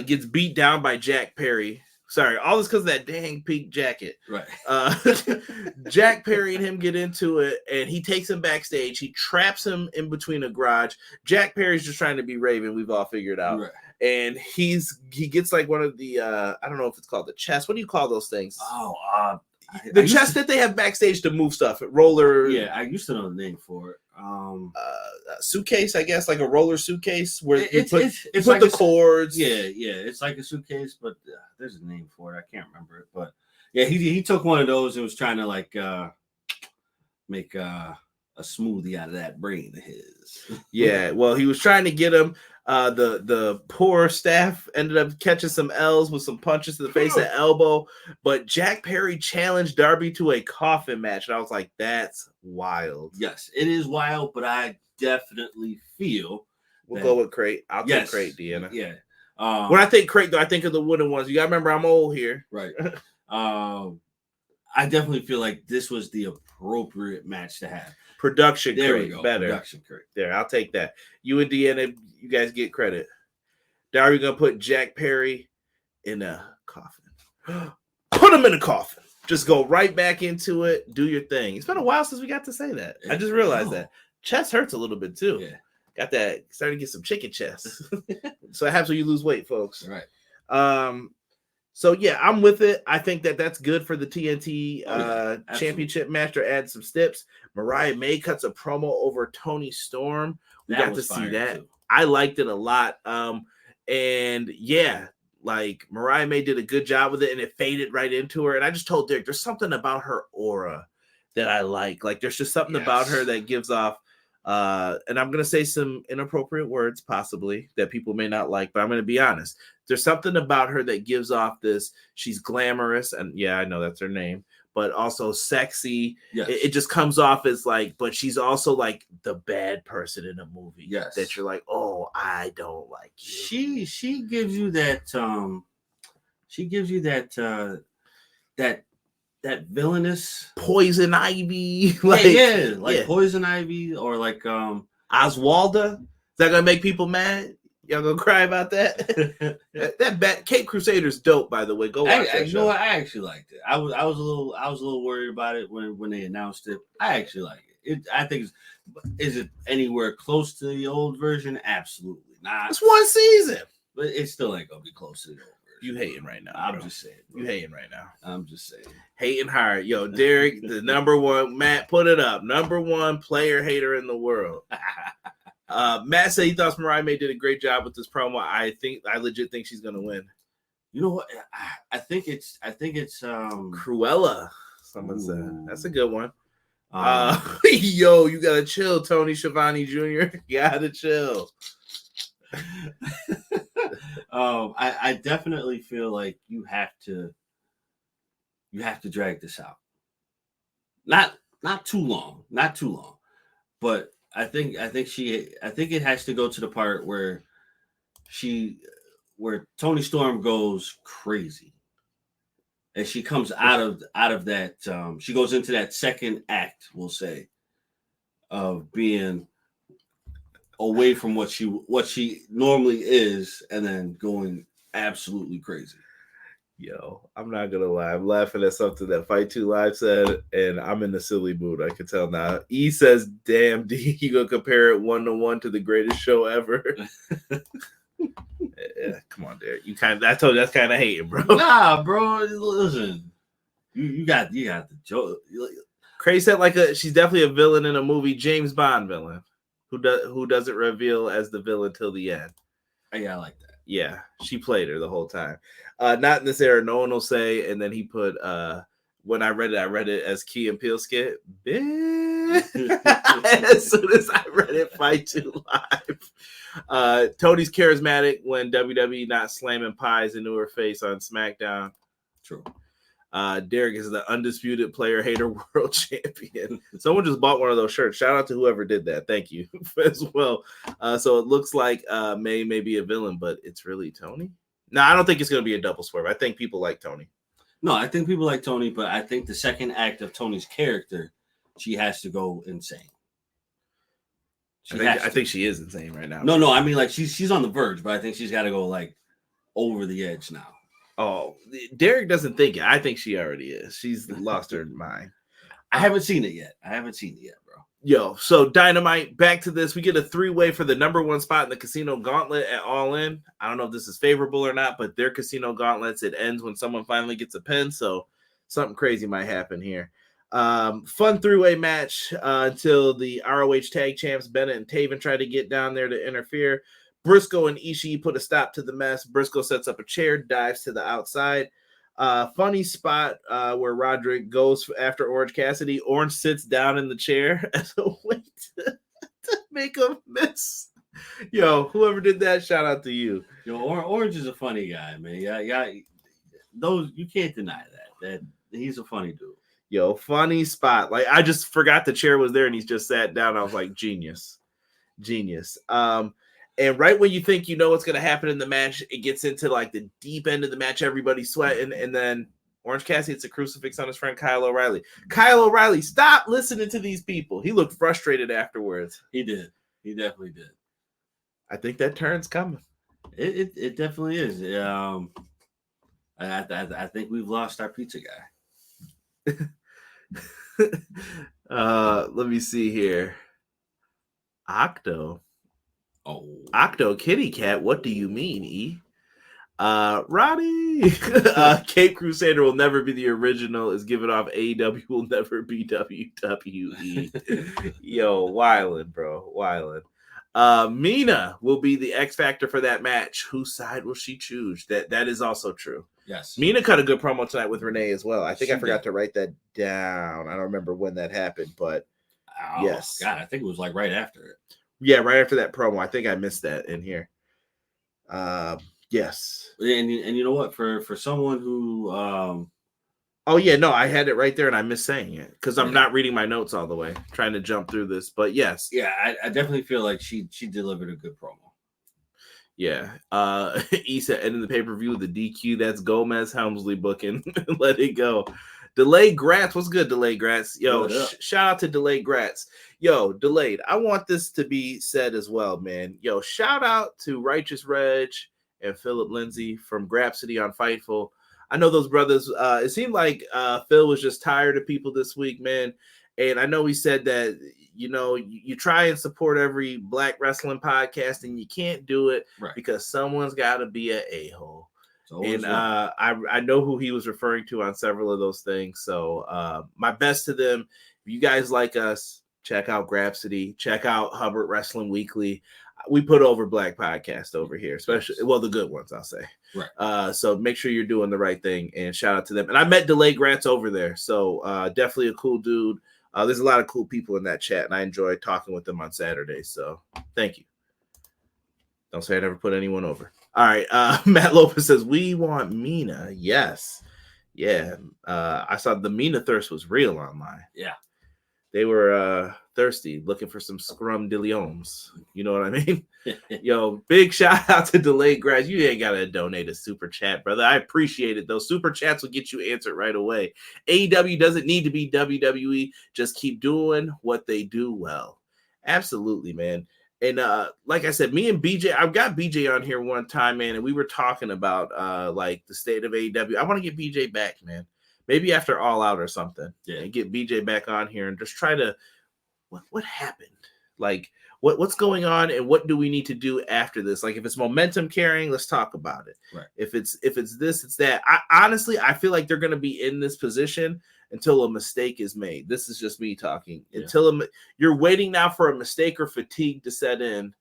gets beat down by Jack Perry. Sorry, all this because of that dang pink jacket. Right. Jack Perry and him get into it, and he takes him backstage. He traps him in between a garage. Jack Perry's just trying to be Raven. We've all figured out. Right. And he gets like one of the I don't know if it's called the chest. What do you call those things? The chest that they have backstage to move stuff. Roller. Yeah, I used to know the name for it. Suitcase, I guess, like a roller suitcase where you it's put like the cords. Yeah, it's like a suitcase, but there's a name for it. I can't remember it, but yeah, he took one of those and was trying to like make a smoothie out of that brain of his. Yeah, well, he was trying to get him. The poor staff ended up catching some L's with some punches to the face and elbow, but Jack Perry challenged Darby to a coffin match, and I was like, that's wild. Yes, it is wild, but I definitely feel we'll go with crate. I'll take crate, Deanna. Yeah. When I think crate, though, I think of the wooden ones. You gotta remember, I'm old here. Right. I definitely feel like this was the appropriate match to have. Production there crate, we go. Better. Production crate. There, I'll take that. You and Deanna, you guys get credit. Darby gonna put Jack Perry in a coffin. them in the coffin. Just go right back into it. Do your thing. It's been a while since we got to say that. I just realized that. Chest hurts a little bit too. Yeah. Got that. Starting to get some chicken chest. So it happens when you lose weight, folks. Right. So yeah, I'm with it. I think that's good for the TNT championship match. They're adding some steps. Mariah May cuts a promo over Toni Storm. We got to see that. Too. I liked it a lot. And yeah, like Mariah May did a good job with it, and it faded right into her. And I just told Derek, there's something about her aura that I like. Like there's just something about her that gives off. And I'm going to say some inappropriate words possibly that people may not like, but I'm going to be honest. There's something about her that gives off this. She's glamorous. And yeah, I know that's her name, but also sexy. Yes. It just comes off as like, but she's also like the bad person in a movie. Yes. That you're like, oh, I don't like you. She gives you that, that villainous Poison Ivy, Poison Ivy, or like Oswalda. Is that gonna make people mad? Y'all gonna cry about that? that Cape Crusader's dope, by the way. Go watch that show. You know what? I actually liked it. I was a little worried about it when they announced it. I actually like it. I think is it anywhere close to the old version? Absolutely not. It's one season, but it still ain't gonna be close to the old version. You hating right now. I'm just saying. Bro. You hating right now. I'm just saying. Hating hard. Yo, Derek, the number one, Matt, put it up. Number one player hater in the world. Matt said he thought Mariah May did a great job with this promo. I legit think she's gonna win. You know what? I think it's Cruella. Someone said that's a good one. Yo, you gotta chill, Tony Schiavone Jr. You gotta chill. I definitely feel like you have to drag this out. Not too long, but I think it has to go to the part where Toni Storm goes crazy, and she comes out of that. She goes into that second act, we'll say, of being away from what she normally is, and then going absolutely crazy. Yo, I'm not gonna lie. I'm laughing at something that Fight 2 Live said, and I'm in the silly mood. I can tell now. E says, "Damn, D, you gonna compare it 1-to-1 to the greatest show ever?" Yeah, come on, Derek. I told you that's kind of hating, bro. Nah, bro. Listen, you got the joke. Crazy said she's definitely a villain in a movie, James Bond villain, who doesn't reveal as the villain till the end. Yeah, I like that. Yeah, she played her the whole time. Not in this era, no one will say. And then he put, when I read it as Key and Peele skit. As soon as I read it, Fight 2 Live. Tony's charismatic when WWE not slamming pies into her face on SmackDown. True. Derek is the undisputed player hater world champion. Someone just bought one of those shirts. Shout out to whoever did that. Thank you as well. So it looks like May be a villain, but it's really Tony. No, I don't think it's going to be a double swerve. I think people like Tony. No, I think people like Tony, but I think the second act of Tony's character, she has to go insane. I think she is insane right now. No, I mean, like she's on the verge, but I think she's got to go like over the edge now. Oh, Derek doesn't think it. I think she already is. She's lost her mind. I haven't seen it yet, bro. Yo, so Dynamite, back to this. We get a 3-way for the number one spot in the Casino Gauntlet at All In. I don't know if this is favorable or not, but their Casino Gauntlets, it ends when someone finally gets a pin, so something crazy might happen here. Fun 3-way match until the ROH Tag Champs, Bennett and Taven, try to get down there to interfere. Briscoe and Ishii put a stop to the mess. Briscoe sets up a chair, dives to the outside. Funny spot where Roderick goes after Orange Cassidy. Orange sits down in the chair as a way to make him miss. Yo, whoever did that, shout out to you. Yo, Orange is a funny guy, man. Yeah. Those you can't deny that he's a funny dude. Yo, funny spot. Like I just forgot the chair was there and he's just sat down. I was like, genius. And right when you think you know what's going to happen in the match, it gets into like the deep end of the match. Everybody's sweating. And then Orange Cassidy hits a crucifix on his friend Kyle O'Reilly. Kyle O'Reilly, stop listening to these people. He looked frustrated afterwards. He did. He definitely did. I think that turn's coming. It definitely is. I think we've lost our pizza guy. Let me see here. Octo Kitty Cat. What do you mean, E? Roddy. Cape Crusader will never be the original. Is giving off AEW will never be WWE. Yo, wildin', bro, wildin'. Mina will be the X Factor for that match. Whose side will she choose? That is also true. Yes. Mina cut a good promo tonight with Renee as well. I think I forgot did. to write that down. I don't remember when that happened, but yes. God, I think it was like right after it. Yeah, right after that promo. I think I missed that in here. Yes. And you know what? For someone who oh yeah, no, I had it right there and I missed saying it because I'm not reading my notes all the way, trying to jump through this. But yes. Yeah, I definitely feel like she delivered a good promo. Yeah. Issa ending the pay-per-view with the DQ. That's Gomez Helmsley booking. Let it go. Delayed Gratz. What's good, Delayed Gratz? Yo, shout out to Delayed Gratz. Yo, Delayed. I want this to be said as well, man. Yo, shout out to Righteous Reg and Philip Lindsay from Grapsody on Fightful. I know those brothers. It seemed like Phil was just tired of people this week, man. And I know he said that, you know, you try and support every black wrestling podcast and you can't do it because someone's got to be an a-hole. And I know who he was referring to on several of those things. So my best to them. If you guys like us, check out Grapsody, check out Hubbard Wrestling Weekly. We put over black podcast over here, especially, well, the good ones, I'll say. Right. So make sure you're doing the right thing and shout out to them. And I met Delayed Gratz over there. So definitely a cool dude. There's a lot of cool people in that chat, and I enjoy talking with them on Saturday. So thank you. Don't say I never put anyone over. All right. Matt Lopez says, we want Mina. Yes. Yeah. I saw the Mina thirst was real online. Yeah. They were thirsty, looking for some scrum dillions. You know what I mean? Yo, big shout out to Delayed Grads. You ain't got to donate a super chat, brother. I appreciate it. Those super chats will get you answered right away. AEW doesn't need to be WWE. Just keep doing what they do well. Absolutely, man. And like I said, me and BJ, I've got BJ on here one time, man, and we were talking about like the state of AEW. I want to get BJ back, man. Maybe after All Out or something. Yeah. And get BJ back on here and just try to what happened? Like what's going on and what do we need to do after this? Like if it's momentum carrying, let's talk about it. Right. If it's this, it's that. I feel like they're gonna be in this position until a mistake is made. This is just me talking. Yeah. You're waiting now for a mistake or fatigue to set in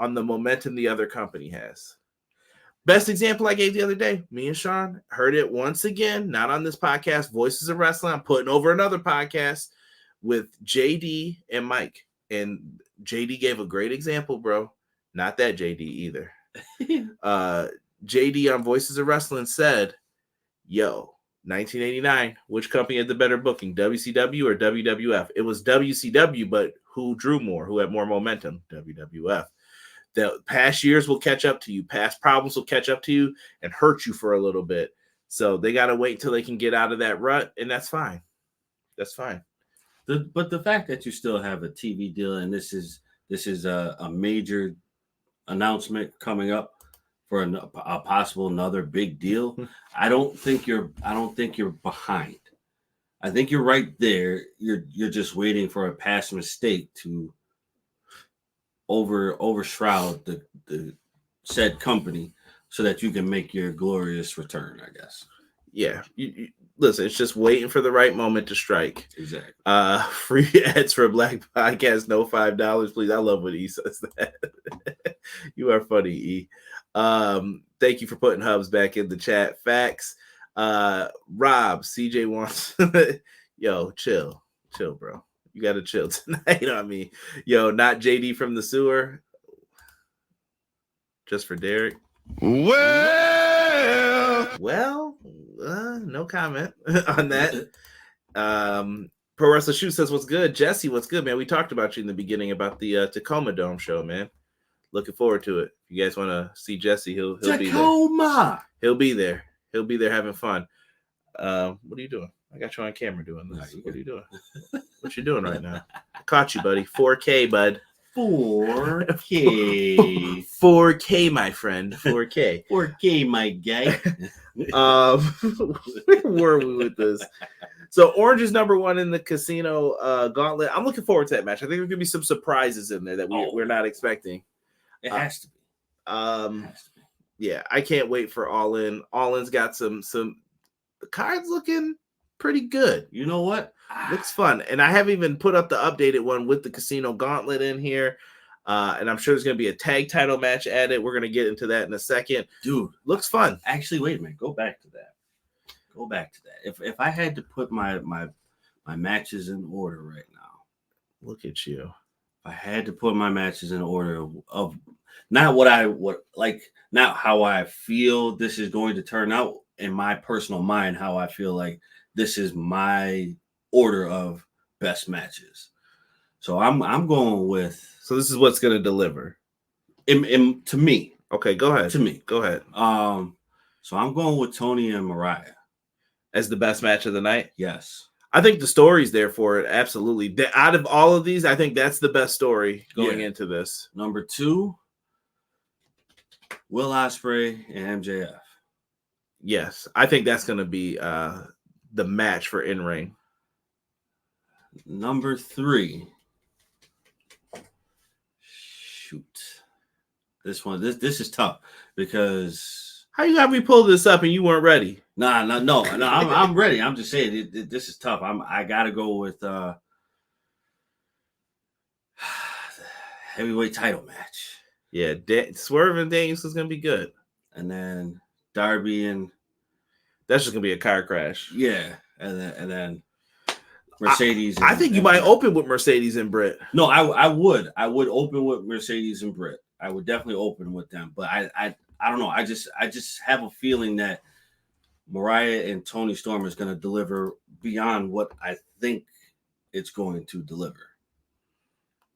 on the momentum the other company has. Best example I gave the other day, me and Sean heard it once again, not on this podcast, Voices of Wrestling. I'm putting over another podcast with JD and Mike. And JD gave a great example, bro. Not that JD either. JD on Voices of Wrestling said, yo, 1989, which company had the better booking, WCW or WWF? It was WCW, but who drew more? Who had more momentum? WWF. The past years will catch up to you. Past problems will catch up to you and hurt you for a little bit. So they got to wait until they can get out of that rut, and that's fine. That's fine. But the fact that you still have a TV deal and this is a major announcement coming up for a possible another big deal, I don't think you're behind. I think you're right there. You're just waiting for a past mistake to overshroud the said company so that you can make your glorious return, I guess. Yeah. You listen, it's just waiting for the right moment to strike. Exactly. Free ads for a black podcast, no $5, please. I love when E says that. You are funny, E. Thank you for putting Hubs back in the chat. Facts. Rob, CJ wants yo, chill, bro. You got to chill tonight. You know what I mean? Yo, not JD from the sewer. Just for Derek. Well, no comment on that. Pro Wrestler Shoe says, what's good? Jesse, what's good, man? We talked about you in the beginning about the Tacoma Dome show, man. Looking forward to it. If you guys want to see Jesse, he'll be there. He'll be there. He'll be there having fun. What are you doing? I got you on camera doing this. What are you doing? What you doing right now? I caught you, buddy. 4K, bud. 4K. 4K, my friend. 4K. 4K, my guy. Where were we with this? So Orange is number one in the Casino Gauntlet. I'm looking forward to that match. I think there's gonna be some surprises in there that we're not expecting. It has to be. Yeah, I can't wait for All In. All In's got some the cards looking pretty good. You know what? Looks fun. And I haven't even put up the updated one with the Casino Gauntlet in here. And I'm sure there's going to be a tag title match added. We're going to get into that in a second. Dude, looks fun. Actually, wait a minute. Go back to that. If I had to put my matches in order right now. Look at you. If I had to put my matches in order of not not how I feel this is going to turn out in my personal mind, how I feel like this is my order of best matches. So I'm going with. So this is what's going to deliver. To me. Okay, go ahead. To me. Go ahead. So I'm going with Tony and Mariah as the best match of the night. Yes. I think the story's there for it. Absolutely. Out of all of these, I think that's the best story going into this. Number 2, Will Ospreay and MJF. Yes, I think that's going to be the match for in-ring. Number 3. Shoot. This is tough because how you got me pull this up and you weren't ready? No. I'm ready. I'm just saying this is tough. I gotta go with the heavyweight title match. Yeah, Swerve and Daniels is gonna be good, and then Darby and that's just gonna be a car crash. Yeah, and then Mercedes. I think you might open with Mercedes and Britt. No, I would open with Mercedes and Britt. I would definitely open with them, but I don't know. I just have a feeling that Mariah and Toni Storm is going to deliver beyond what I think it's going to deliver.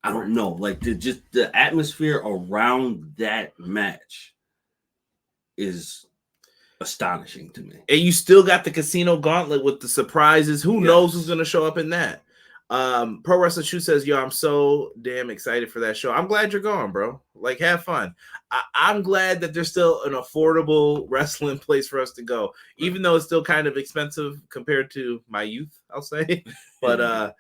I don't know. Like the atmosphere around that match is astonishing to me. And you still got the Casino Gauntlet with the surprises. Who knows who's going to show up in that? Pro Wrestling Shoe says, yo, I'm so damn excited for that show. I'm glad you're going, bro. Like, have fun. I'm glad that there's still an affordable wrestling place for us to go, even though it's still kind of expensive compared to my youth, I'll say. But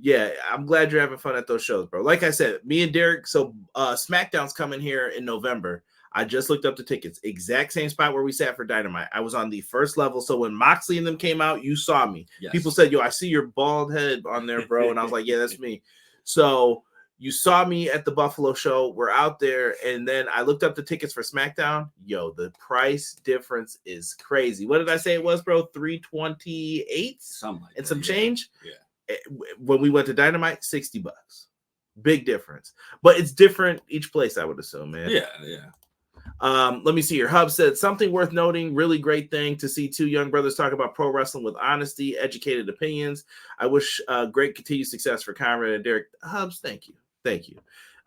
yeah, I'm glad you're having fun at those shows, bro. Like I said, me and Derek, so SmackDown's coming here in November. I just looked up the tickets. Exact same spot where we sat for Dynamite. I was on the first level. So when Moxley and them came out, you saw me. Yes. People said, yo, I see your bald head on there, bro. And I was like, yeah, that's me. So you saw me at the Buffalo show. We're out there. And then I looked up the tickets for SmackDown. Yo, the price difference is crazy. What did I say it was, bro? $328? Something like and some change? Yeah. When we went to Dynamite, $60. Big difference. But it's different each place, I would assume, man. Yeah. Let me see here. Hub said something worth noting. Really great thing to see two young brothers talk about pro wrestling with honesty, educated opinions. I wish great continued success for Conrad and Derek. Hubs, thank you.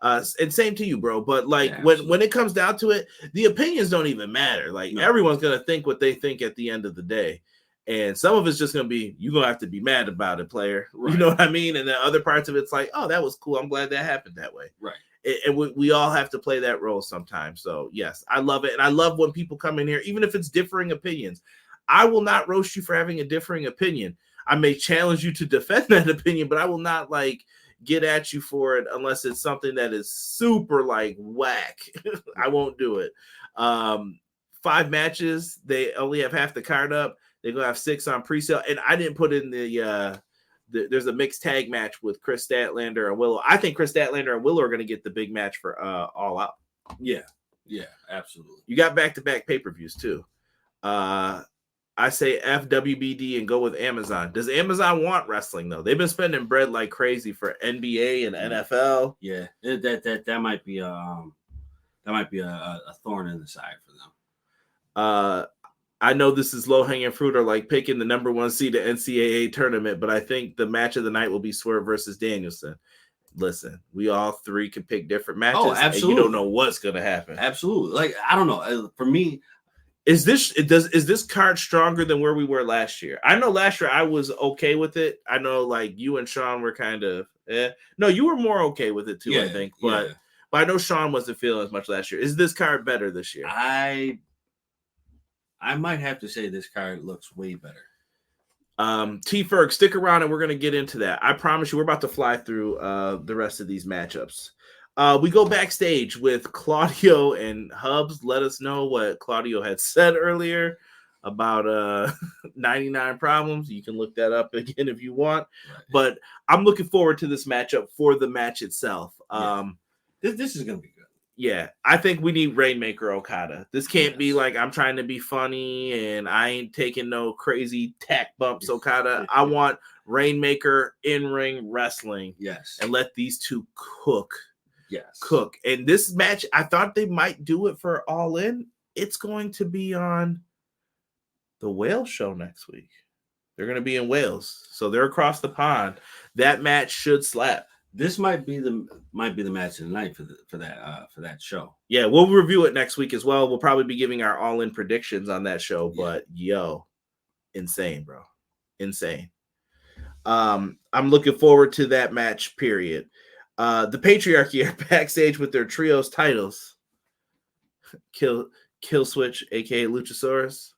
And same to you, bro. But like when it comes down to it, the opinions don't even matter. Like everyone's gonna think what they think at the end of the day. And some of it's just gonna be you're gonna have to be mad about it, player. Right. You know what I mean? And then other parts of it's like, oh, that was cool. I'm glad that happened that way. Right. And we all have to play that role sometimes. So, yes, I love it. And I love when people come in here, even if it's differing opinions. I will not roast you for having a differing opinion. I may challenge you to defend that opinion, but I will not, like, get at you for it unless it's something that is super, like, whack. I won't do it. 5 matches. They only have half the card up. They're going to have 6 on pre-sale. And I didn't put in there's a mixed tag match with Chris Statlander and Willow. I think Chris Statlander and Willow are going to get the big match for All Out. Yeah, absolutely. You got back-to-back pay-per-views, too. I say FWBD and go with Amazon. Does Amazon want wrestling, though? They've been spending bread like crazy for NBA and NFL. Yeah, that might be a thorn in the side for them. I know this is low-hanging fruit or like picking the number 1 seed at NCAA tournament, but I think the match of the night will be Swerve versus Danielson. Listen, we all 3 can pick different matches. Oh, absolutely. And you don't know what's going to happen. Absolutely. Like, I don't know. For me, is this card stronger than where we were last year? I know last year I was okay with it. I know like you and Sean were kind of Yeah. No, you were more okay with it too, I think. But yeah. I know Sean wasn't feeling as much last year. Is this card better this year? I might have to say this card looks way better. T Ferg, stick around and we're going to get into that. I promise you, we're about to fly through the rest of these matchups. We go backstage with Claudio and Hubs. Let us know what Claudio had said earlier about 99 problems. You can look that up again if you want. Right. But I'm looking forward to this matchup for the match itself. This is going to be good. Yeah, I think we need Rainmaker Okada. This can't be like I'm trying to be funny and I ain't taking no crazy tack bumps, Okada. I want Rainmaker in-ring wrestling. Yes. And let these two cook. Yes. Cook. And this match, I thought they might do it for All In. It's going to be on the Wales show next week. They're going to be in Wales. So they're across the pond. That match should slap. This might be the match of the night for that show. Yeah, we'll review it next week as well. We'll probably be giving our all-in predictions on that show. But insane, bro, insane. I'm looking forward to that match. Period. The Patriarchy are backstage with their trios titles. Kill Switch, aka Luchasaurus.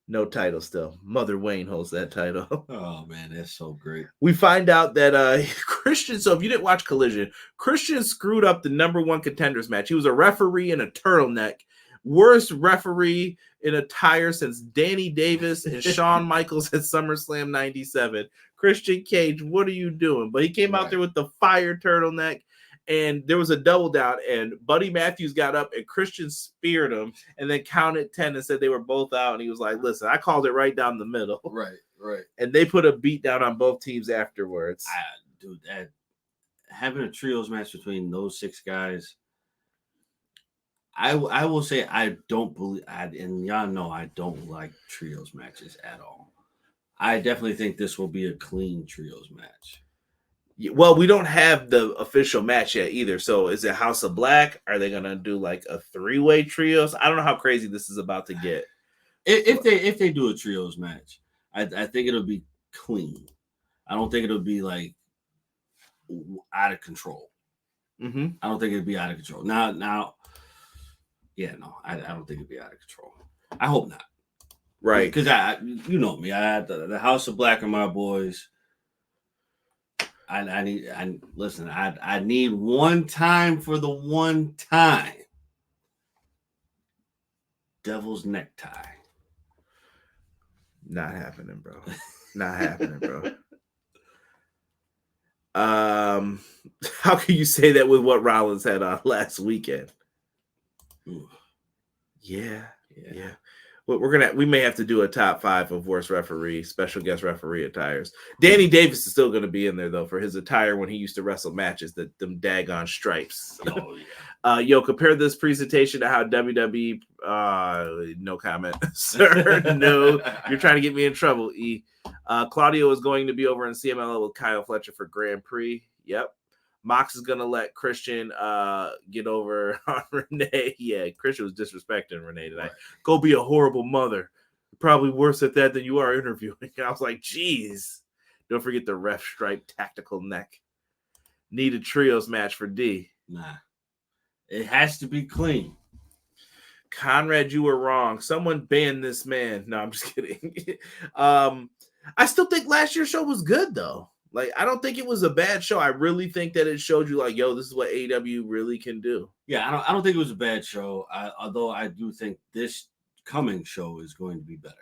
No title still. Mother Wayne holds that title. Oh, man, that's so great. We find out that Christian, so if you didn't watch Collision, Christian screwed up the #1 contenders match. He was a referee in a turtleneck. Worst referee in attire since Danny Davis and Shawn Michaels at SummerSlam 97. Christian Cage, what are you doing? But he came out there with the fire turtleneck. And there was a double down, and Buddy Matthews got up, and Christian speared him, and then counted 10 and said they were both out. And he was like, "Listen, I called it right down the middle." Right. And they put a beat down on both teams afterwards. Dude, having a trios match between those 6 guys, I will say I don't believe, and y'all know I don't like trios matches at all. I definitely think this will be a clean trios match. Well, we don't have the official match yet either. So is it House of Black? Are they going to do like a 3-way trios? I don't know how crazy this is about to get. If they do a trios match, I think it'll be clean. I don't think it'll be like out of control. Mm-hmm. I don't think it'd be out of control. Now, I don't think it'd be out of control. I hope not. Right. Because you know me. I had the House of Black are my boys. I need one time for the one time. Devil's necktie. Not happening, bro. Not happening, bro. How can you say that with what Rollins had on last weekend? Ooh. Yeah. We may have to do a top 5 of worst referee, special guest referee attires. Danny Davis is still going to be in there though for his attire when he used to wrestle matches, them daggone stripes. Oh yeah. Compare this presentation to how WWE. No comment, sir. No, you're trying to get me in trouble. Claudio is going to be over in CMLL with Kyle Fletcher for Grand Prix. Yep. Mox is gonna let Christian get over on Renee. Yeah, Christian was disrespecting Renee tonight. Right. Go be a horrible mother. You're probably worse at that than you are interviewing. And I was like, geez. Don't forget the ref stripe tactical neck. Need a trios match for D. Nah. It has to be clean. Conrad, you were wrong. Someone banned this man. No, I'm just kidding. I still think last year's show was good though. Like, I don't think it was a bad show. I really think that it showed you, like, yo, this is what AEW really can do. Yeah, I don't think it was a bad show, although I do think this coming show is going to be better.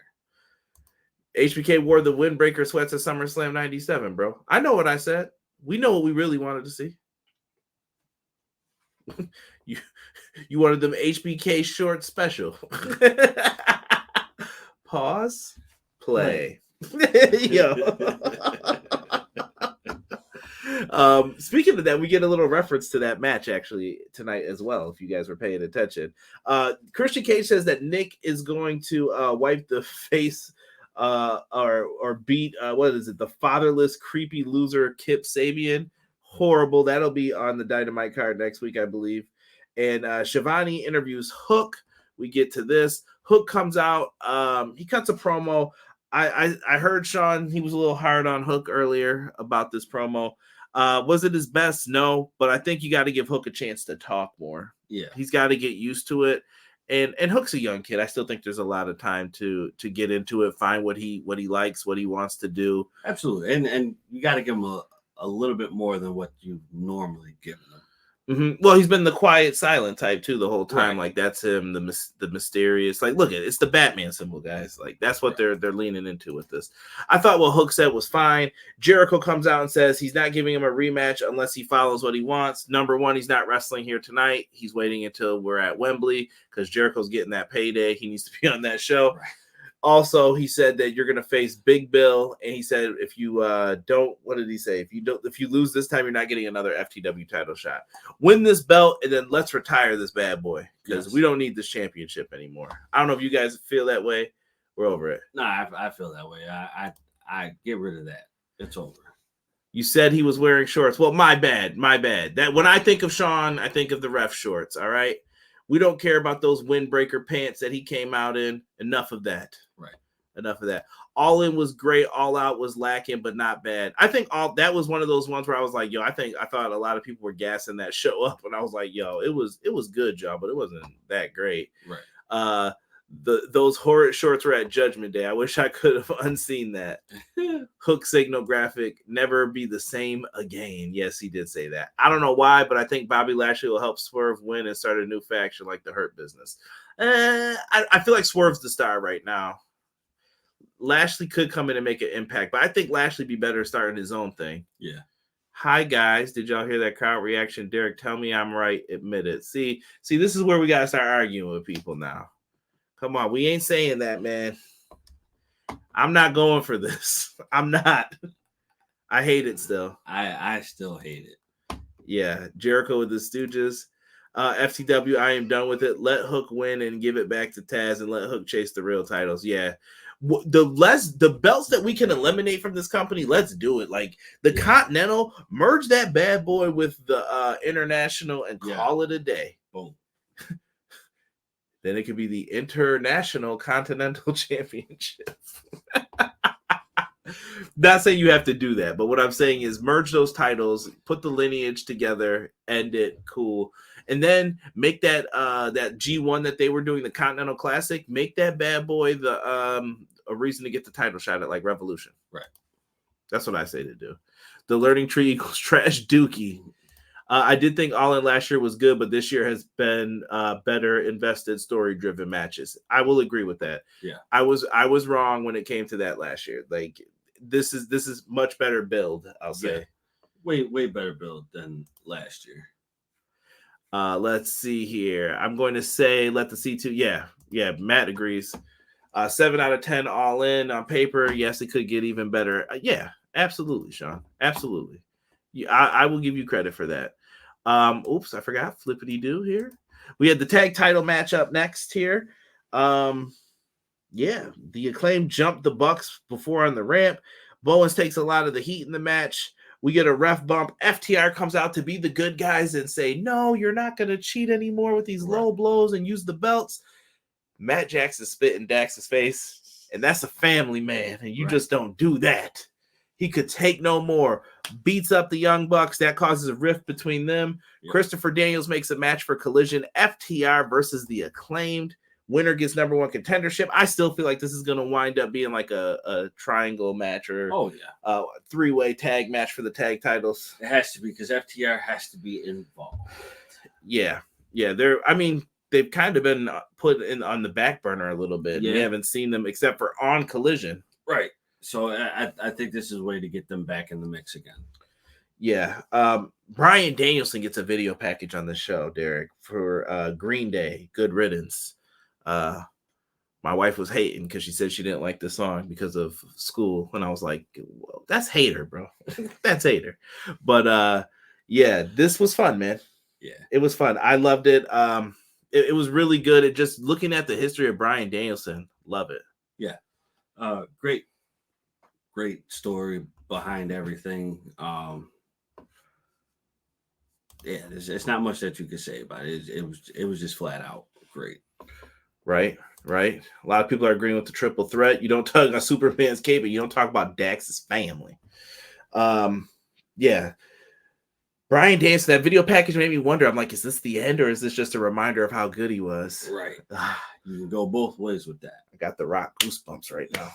HBK wore the windbreaker sweats at SummerSlam 97, bro. I know what I said. We know what we really wanted to see. You wanted them HBK short special. Pause. Play. Yo. Speaking of that, we get a little reference to that match actually tonight as well, if you guys were paying attention. Christian Cage says that Nick is going to wipe the face or beat what is it, the fatherless creepy loser Kip Sabian. Horrible. That'll be on the Dynamite card next week, I believe. And Shivani interviews Hook. We get to this. Hook comes out. He cuts a promo. I heard Sean, he was a little hard on Hook earlier about this promo. Was it his best? No, but I think you got to give Hook a chance to talk more. Yeah. He's got to get used to it. And Hook's a young kid. I still think there's a lot of time to get into it, find what he likes, what he wants to do. Absolutely. And you got to give him a little bit more than what you normally give him. Mm-hmm. Well, he's been the quiet, silent type too the whole time. Right. Like that's him, the mysterious. Like, look at it's the Batman symbol, guys. Like that's what they're leaning into with this. I thought what Hook said was fine. Jericho comes out and says he's not giving him a rematch unless he follows what he wants. Number one, he's not wrestling here tonight. He's waiting until we're at Wembley because Jericho's getting that payday. He needs to be on that show. Right. Also, he said that you're going to face Big Bill, and he said if you don't, what did he say? If you lose this time, you're not getting another FTW title shot. Win this belt, and then let's retire this bad boy because we don't need this championship anymore. I don't know if you guys feel that way. We're over it. No, I feel that way. I get rid of that. It's over. You said he was wearing shorts. Well, my bad. That when I think of Sean, I think of the ref shorts. All right. We don't care about those windbreaker pants that he came out in. Enough of that. Right. Enough of that. All in was great. All out was lacking, but not bad. I think that was one of those ones where I was like, yo, I thought a lot of people were gassing that show up, and I was like, yo, it was good, y'all, but it wasn't that great. Right. Those horrid shorts were at Judgment Day. I wish I could have unseen that. Hook signal graphic, never be the same again. Yes, he did say that. I don't know why, but I think Bobby Lashley will help Swerve win and start a new faction like the Hurt Business. I feel like Swerve's the star right now. Lashley could come in and make an impact, but I think Lashley be better starting his own thing. Yeah. Hi, guys. Did y'all hear that crowd reaction? Derek, tell me I'm right. Admit it. See, this is where we got to start arguing with people now. Come on, we ain't saying that, man. I'm not going for this. I'm not. I hate it still. I still hate it. Yeah, Jericho with the Stooges. FTW, I am done with it. Let Hook win and give it back to Taz and let Hook chase the real titles. Yeah. The belts that we can eliminate from this company, let's do it. Like the Continental, merge that bad boy with the International and call it a day. Boom. Then it could be the International Continental Championship. Not saying you have to do that, but what I'm saying is merge those titles, put the lineage together, end it, cool. And then make that that G1 that they were doing, the Continental Classic, make that bad boy a reason to get the title shot at like Revolution. Right. That's what I say to do. The learning tree equals trash dookie. I did think All In last year was good, but this year has been better invested, story-driven matches. I will agree with that. Yeah, I was wrong when it came to that last year. Like this is much better build. I'll say way better build than last year. Let's see here. I'm going to say let the C2. Yeah. Matt agrees. 7 out of 10 All In on paper. Yes, it could get even better. Yeah, absolutely, Sean. Absolutely. I will give you credit for that. Oops, I forgot. Flippity do here. We had the tag title match up next here. The Acclaimed jumped the Bucks before on the ramp. Bowens takes a lot of the heat in the match. We get a ref bump. FTR comes out to be the good guys and say, no, you're not going to cheat anymore with these low blows and use the belts. Matt Jackson spit in Dax's face, and that's a family man, and you just don't do that. He could take no more. Beats up the Young Bucks. That causes a rift between them. Yep. Christopher Daniels makes a match for Collision. FTR versus the Acclaimed. Winner gets number one contendership. I still feel like this is going to wind up being like a triangle match or three-way tag match for the tag titles. It has to be because FTR has to be involved. Yeah. They've kind of been put in on the back burner a little bit. Yeah. We haven't seen them except for on Collision. Right. So I think this is a way to get them back in the mix again. Yeah. Bryan Danielson gets a video package on the show, Derek, for Green Day, Good Riddance. My wife was hating because she said she didn't like the song because of school. And I was like, well, that's hater, bro. That's hater. But this was fun, man. Yeah. It was fun. I loved it. It was really good. It just looking at the history of Bryan Danielson, love it. Yeah. Great story behind everything. It's not much that you could say about it. It was just flat out great. Right. right? A lot of people are agreeing with the triple threat. You don't talk about Superman's cape, but you don't talk about Dax's family. Yeah. Bryan Danielson, that video package made me wonder. I'm like, is this the end or is this just a reminder of how good he was? Right. You can go both ways with that. I got the Rock goosebumps right now.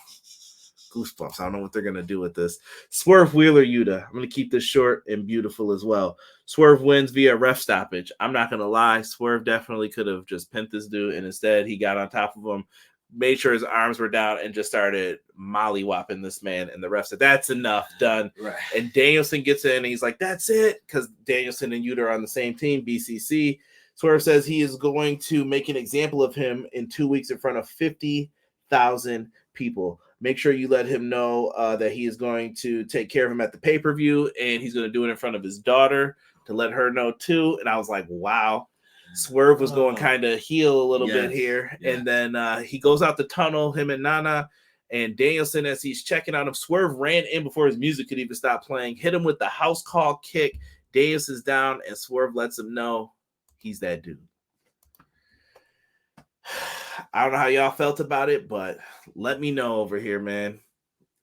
Goosebumps. I don't know what they're going to do with this. Swerve Wheeler Yuta. I'm going to keep this short and beautiful as well. Swerve wins via ref stoppage. I'm not going to lie. Swerve definitely could have just pinned this dude, and instead he got on top of him, made sure his arms were down, and just started molly-whopping this man. And the ref said, that's enough, done. Right. And Danielson gets in, and he's like, that's it, because Danielson and Yuta are on the same team, BCC. Swerve says he is going to make an example of him in 2 weeks in front of 50,000 people. Make sure you let him know that he is going to take care of him at the pay-per-view, and he's going to do it in front of his daughter to let her know too. And I was like, wow. Swerve was going kind of heel a little bit here. Yeah. And then he goes out the tunnel, him and Nana, and Danielson, as he's checking on him, Swerve ran in before his music could even stop playing, hit him with the house call kick. Danielson's down, and Swerve lets him know he's that dude. I don't know how y'all felt about it, but let me know over here, man.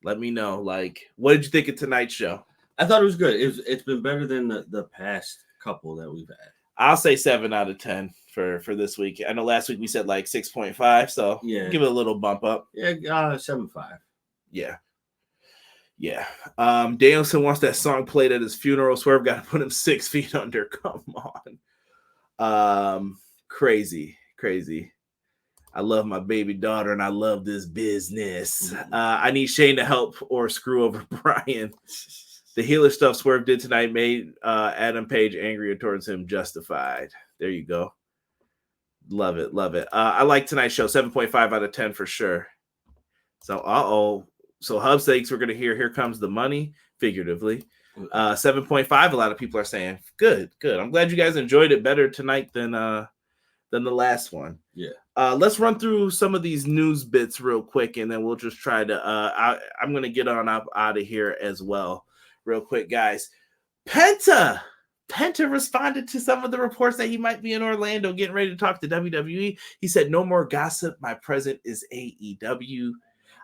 Let me know. Like, what did you think of tonight's show? I thought it was good. It's been better than the past couple that we've had. I'll say 7 out of 10 for this week. I know last week we said like 6.5, so yeah, give it a little bump up. Yeah, 7.5. Yeah. Yeah. Danielson wants that song played at his funeral. Swerve got to put him 6 feet under. Come on. Crazy. I love my baby daughter, and I love this business. I need Shane to help or screw over Brian. The healer stuff Swerve did tonight made Adam Page angrier towards him. Justified. There you go. Love it. I like tonight's show. 7.5 out of 10 for sure. So, So Hub sakes, we're going to hear Here Comes the Money, figuratively. 7.5, a lot of people are saying. Good. I'm glad you guys enjoyed it better tonight than the last one. Yeah. Let's run through some of these news bits real quick, and then we'll just try to I'm going to get on up out of here as well real quick, guys. Penta responded to some of the reports that he might be in Orlando getting ready to talk to WWE. He said, no more gossip. My present is AEW.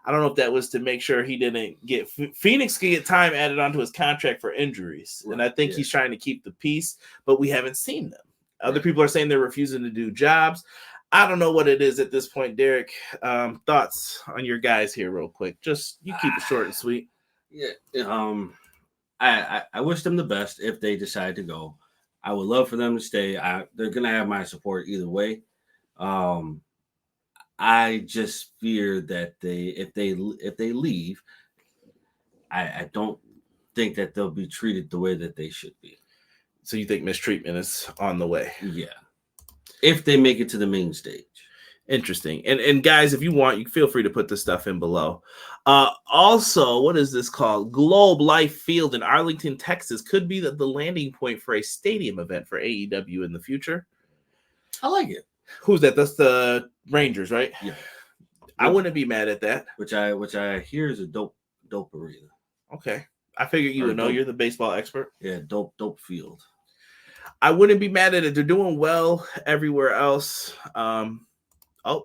I don't know if that was to make sure he didn't get Phoenix could get time added onto his contract for injuries. Right. And I think he's trying to keep the peace, but we haven't seen them. Other people are saying they're refusing to do jobs. I don't know what it is at this point, Derek. Thoughts on your guys here real quick. Just you keep it short and sweet. Yeah. I wish them the best if they decide to go. I would love for them to stay. They're going to have my support either way. I just fear that if they leave, I don't think that they'll be treated the way that they should be. So you think mistreatment is on the way? Yeah. If they make it to the main stage. Interesting. And guys, if you want, you feel free to put this stuff in below. Also, what is this called? Globe Life Field in Arlington, Texas could be the landing point for a stadium event for AEW in the future. I like it. Who's that? That's the Rangers, right? Yeah. I wouldn't be mad at that. Which I hear is a dope arena. Okay. I figured you would know. You're the baseball expert. Yeah, dope field. I wouldn't be mad at it. They're doing well everywhere else.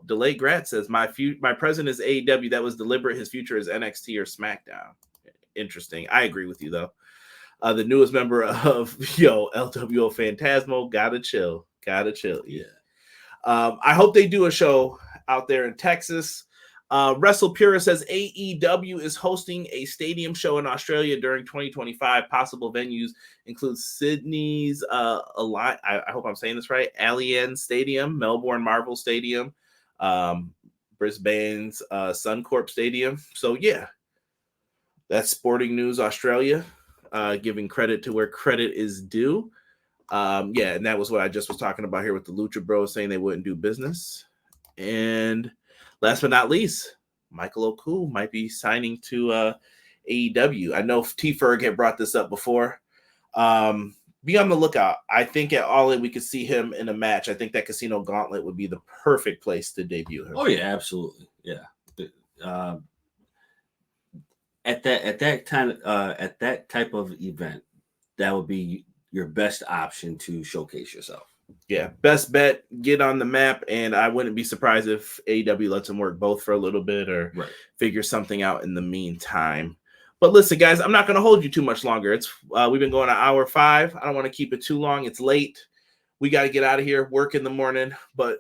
Delayed Grat says my present is AEW. That was deliberate. His future is NXT or SmackDown. Interesting. I agree with you though. The newest member of LWO Phantasmo. Gotta chill. Yeah. I hope they do a show out there in Texas. Wrestle Purist says AEW is hosting a stadium show in Australia during 2025. Possible venues include Sydney's I hope I'm saying this right, Allianz Stadium, Melbourne Marvel Stadium, Brisbane's Suncorp Stadium. So yeah, that's Sporting News Australia, giving credit to where credit is due. And that was what I just was talking about here with the Lucha Bros saying they wouldn't do business. And last but not least, Michael Oku might be signing to AEW. I know T. Ferg had brought this up before. Be on the lookout. I think at All In we could see him in a match. I think that Casino Gauntlet would be the perfect place to debut him. Oh yeah, absolutely. Yeah. At that type of event, that would be your best option to showcase yourself. Yeah, best bet, get on the map, and I wouldn't be surprised if AEW lets them work both for a little bit or figure something out in the meantime. But listen, guys, I'm not going to hold you too much longer. It's we've been going an hour 5. I don't want to keep it too long. It's late. We got to get out of here, work in the morning, but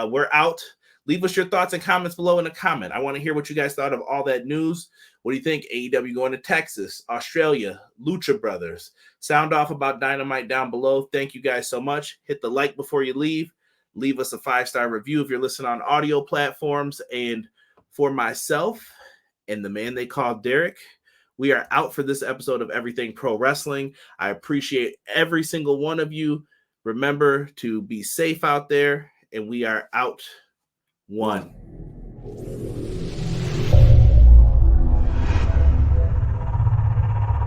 we're out. Leave us your thoughts and comments below in a comment. I want to hear what you guys thought of all that news. What do you think? AEW going to Texas, Australia, Lucha Brothers. Sound off about Dynamite down below. Thank you guys so much. Hit the like before you leave. Leave us a 5-star review if you're listening on audio platforms. And for myself and the man they call Derek, we are out for this episode of Everything Pro Wrestling. I appreciate every single one of you. Remember to be safe out there, and we are out. 1.